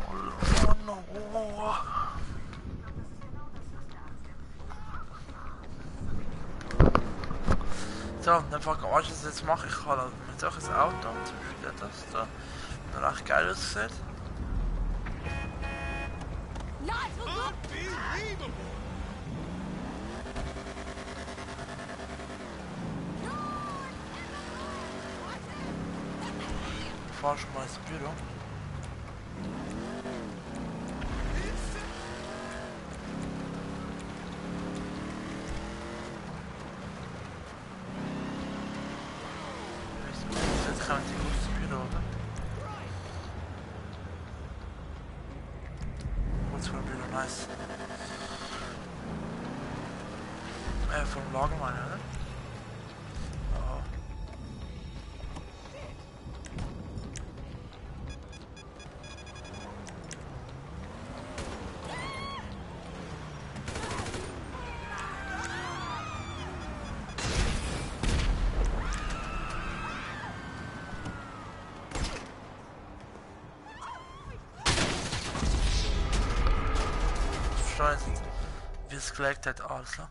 Oh no. So, dann weißt du, was ich jetzt mache? Ich habe halt mit solches Auto, zum Beispiel das da, das recht geil aussieht. Unbelievable! Ich fahre schon mal ins Büro. Jetzt kann ich ins Büro, oder? Kurz vor dem Büro, nice. Vom Lager meine ich, oder? Oh. Scheiße. Wie es gelegt hat, also.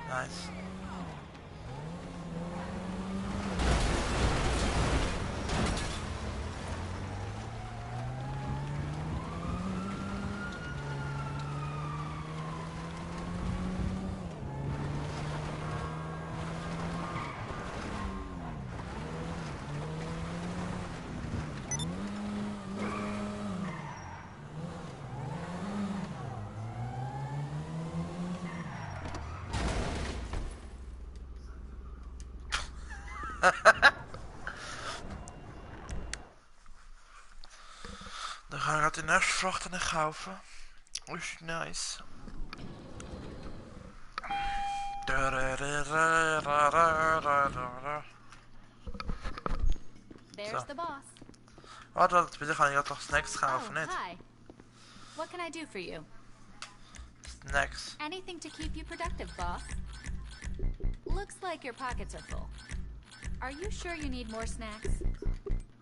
Nice. Dan ga ik de nächste Frachter noch kaufen. Ist nice. There's the boss. Warte, bitte kann ich ja doch Snacks kaufen, Oh, nicht? hi. What can I do for you? Snacks. Anything to keep you productive, boss. Looks like your pockets are full. Are you sure you need more snacks?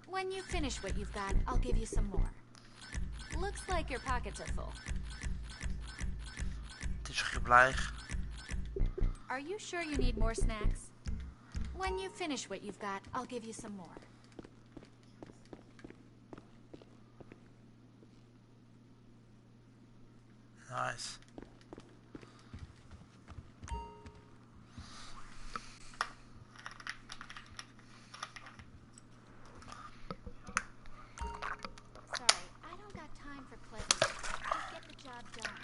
When you finish what you've got, I'll give you some more. Looks like your pockets are full. Het is gelijk. Are you sure you need more snacks? When you finish what you've got, I'll give you some more. Nice. Sorry, I don't got time for pleasantries. Just get the job done.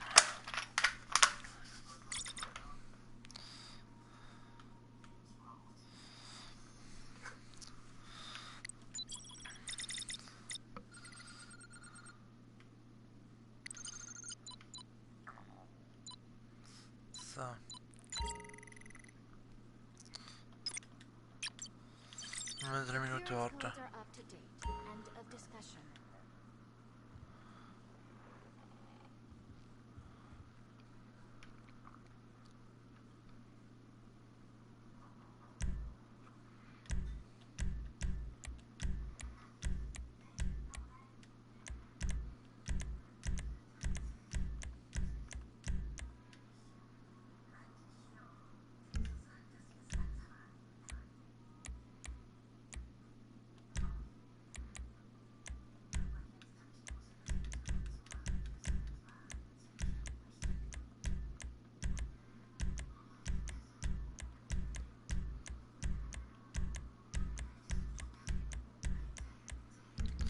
So. Met 3 minuten Clearance wachten. codes are up to date. End of discussion.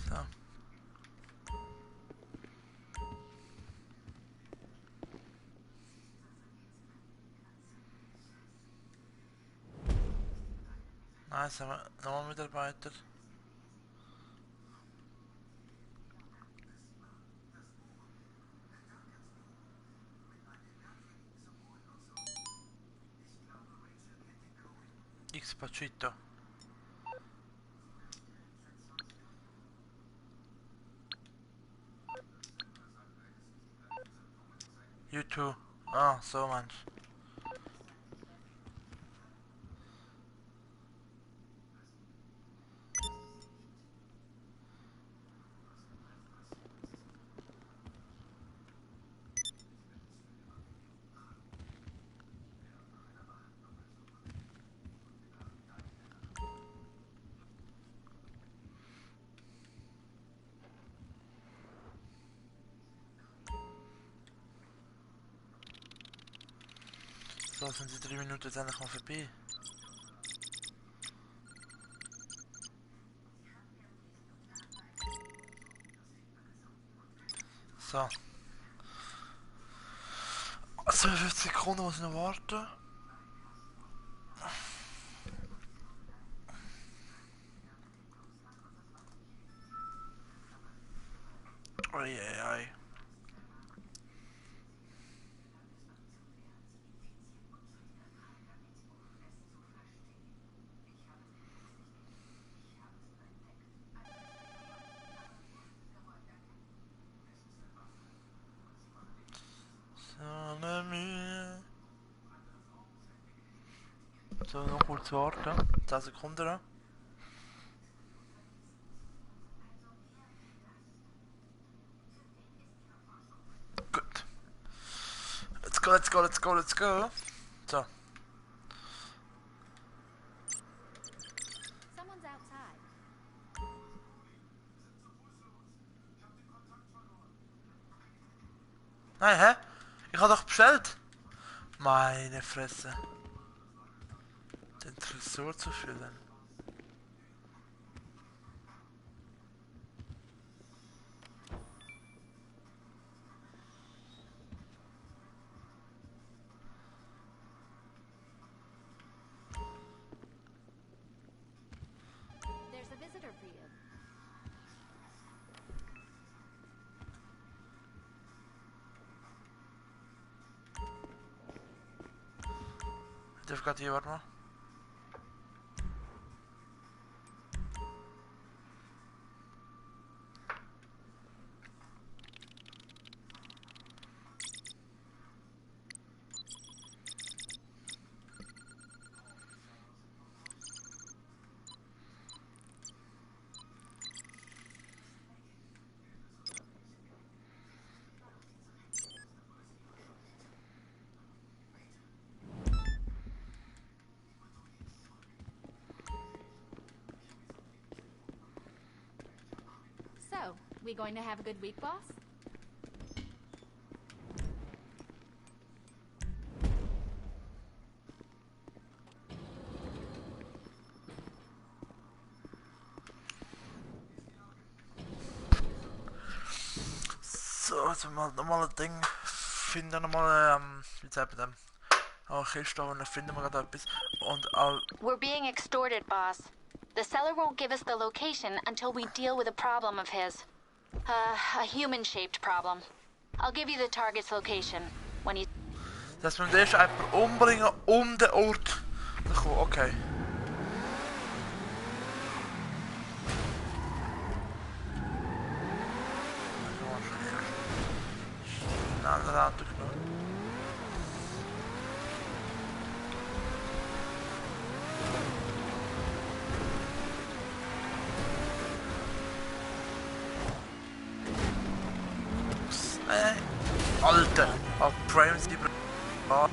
So. Nice, hebben we nog een Mitarbeiter. X Pacito. Tu. Ah, so meinst du. So, sind die 3 Minuten jetzt endlich mal vorbei. So. 52 Sekunden muss ich noch warten. Uiuiui. So eine Mühe. So, noch kurz warten. 10 Sekunden noch. Gut. Let's go, let's go, let's go, let's go. So. Someone's outside. Nein, hä? Ich habe doch bestellt. Meine Fresse. Den Tresor zu füllen. There's a visitor for you. Ich darf gerade hier, warte mal. So, we going to have a good week, boss? So, jetzt mal nochmal ein Ding finden, nochmal, wie sagt man dem? Eine Kiste, und dann finden wir gerade etwas. Und all. We're being extorted, boss. The seller won't give us the location until we deal with a problem of his. A human-shaped problem. I'll give you the target's location when he... Das müssen wir erst jemanden umbringen, um den Ort zu kommen. Okay. Schneller Auto genommen. Alter! Auf Frames die vor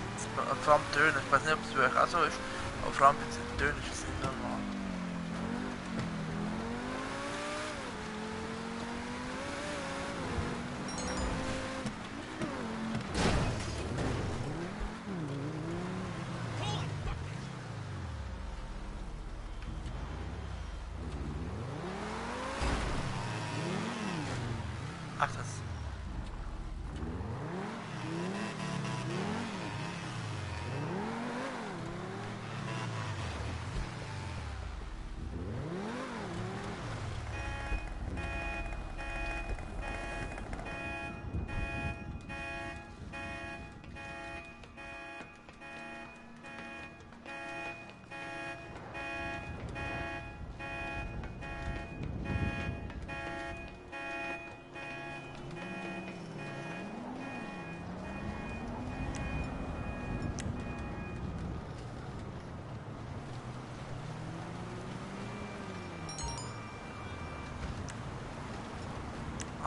allem Töne. Ich weiß nicht, ob es wirklich auch so ist, aber vor allem bei den Tönen ist es nicht normal. Ach das.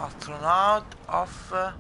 Astronaut, Affe.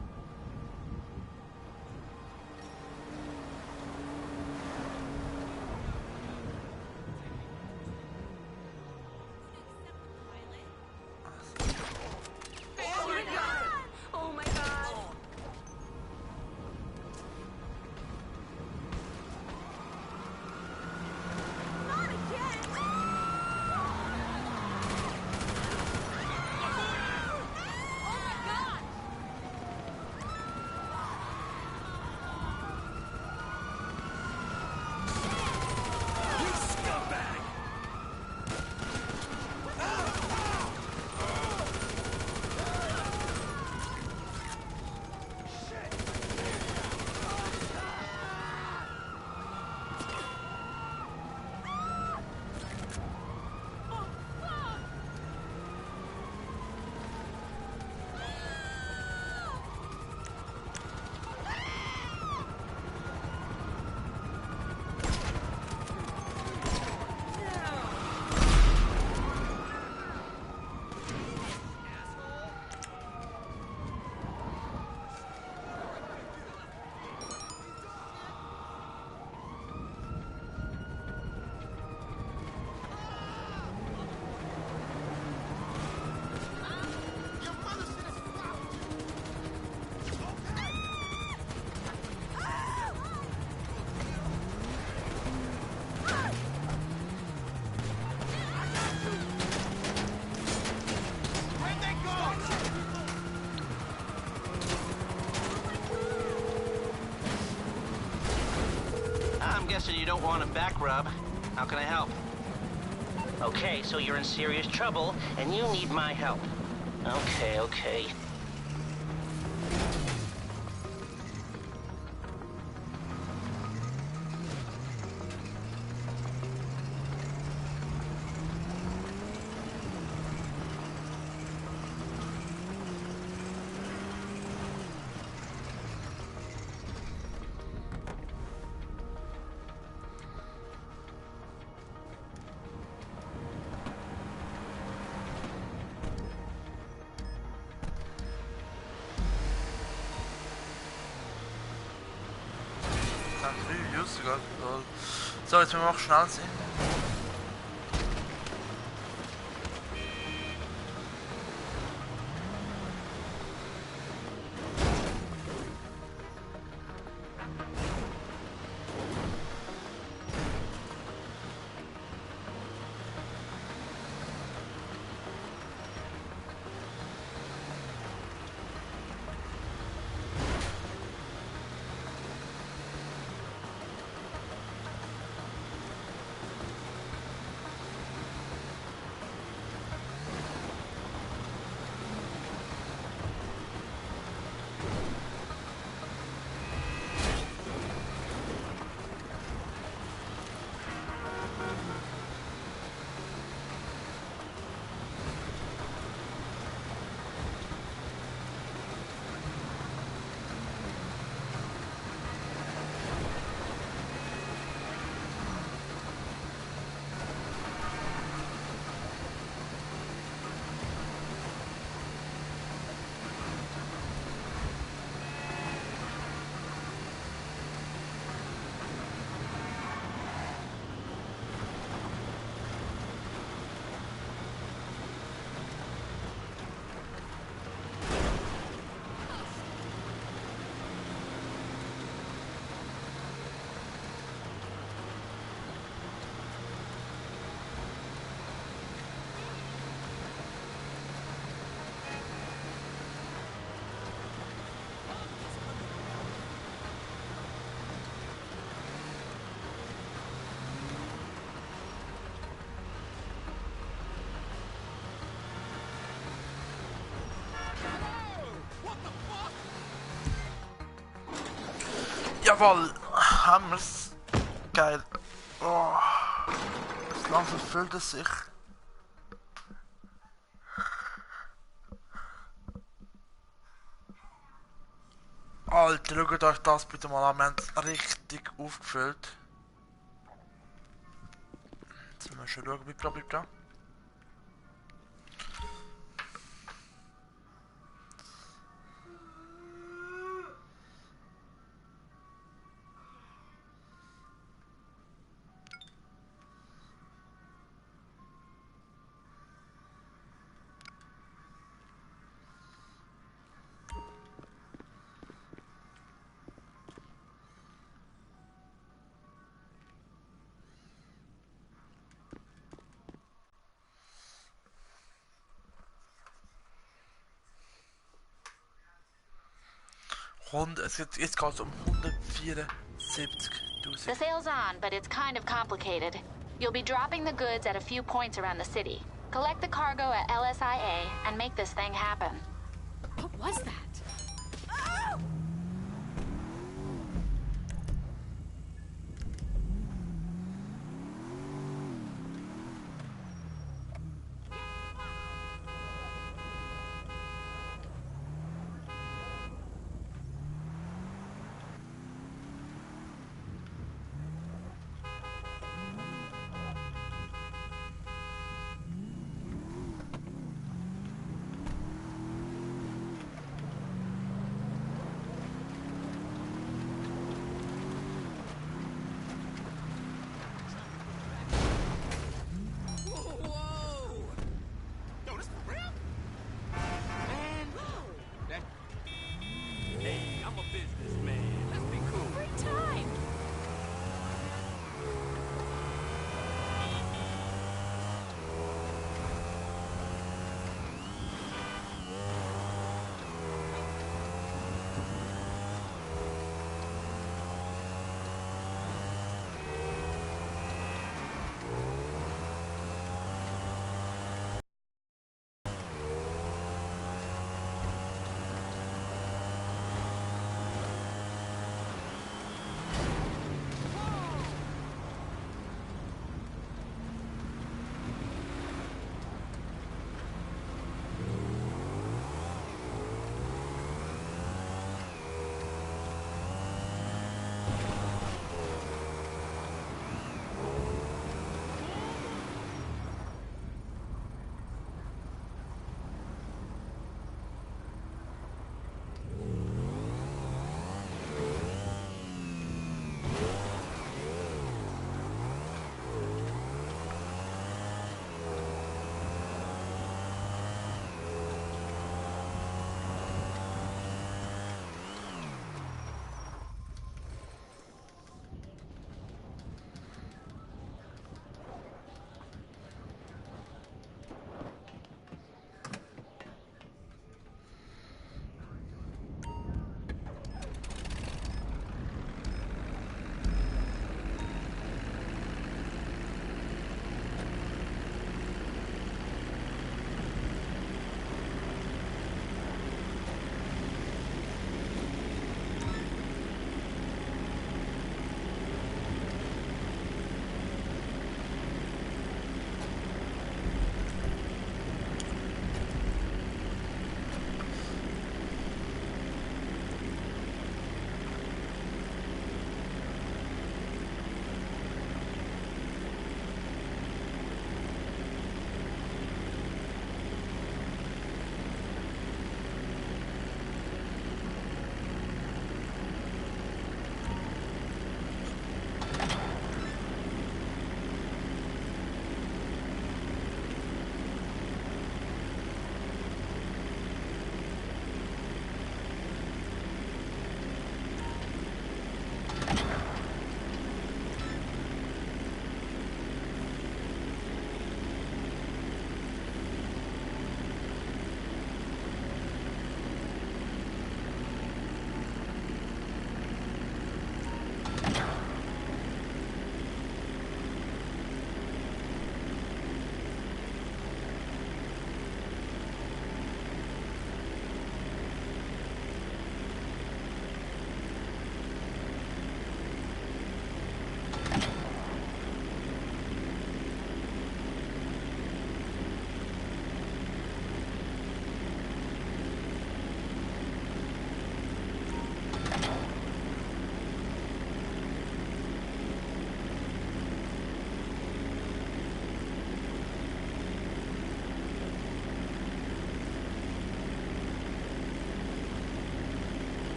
I'm guessing you don't want a back rub. How can I help? Okay, so you're in serious trouble, and you need my help. Okay. So, jetzt müssen wir auch schnell sein. Jawohl, haben wir's. Geil. Oh, langsam fühlt es sich. Alter, schaut euch das bitte mal an, wir haben es richtig aufgefüllt. Jetzt müssen wir schon schauen, bleibt da. Jetzt geht es um 174.000. The sale's on, but it's kind of complicated. You'll be dropping the goods at a few points around the city. Collect the cargo at LSIA and make this thing happen. What was that?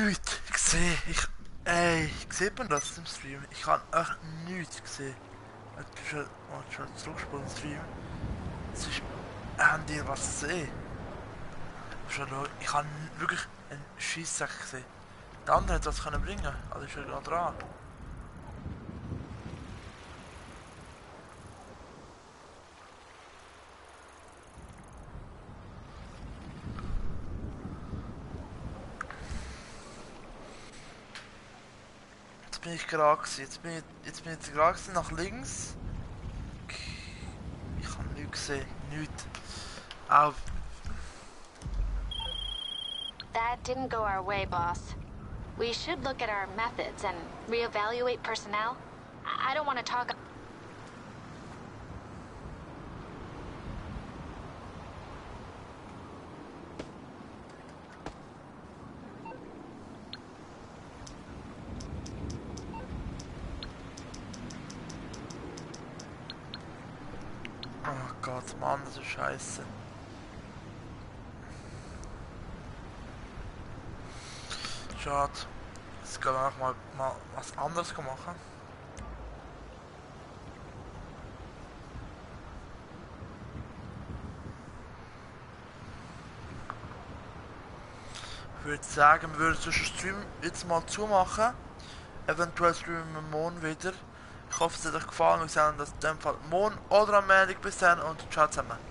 nichts gesehen. Sieht man das im Stream? Ich habe echt nichts gesehen. Ich bin schon zurückgesprungen im Stream. Es ist... Haben die was gesehen? Ich habe wirklich einen Scheisssack gesehen. Der andere hat was können bringen. Also ist er gerade dran. Jetzt bin ich gerade gewesen. Jetzt bin ich gerade gewesen, nach links. Ich habe nichts gesehen. Nichts. Auch. That didn't go our way, boss. We should look at our methods and reevaluate personnel. I don't want to talk... Oh Gott, Mann, das ist scheiße. Schade. Jetzt können wir auch mal was anderes machen. Ich würde sagen, wir würden zwischen Stream jetzt mal zumachen. Eventuell streamen wir morgen wieder. Ich hoffe, es hat euch gefallen. Wir sehen uns in dem Fall morgen oder am Montag. Bis dann und ciao zusammen.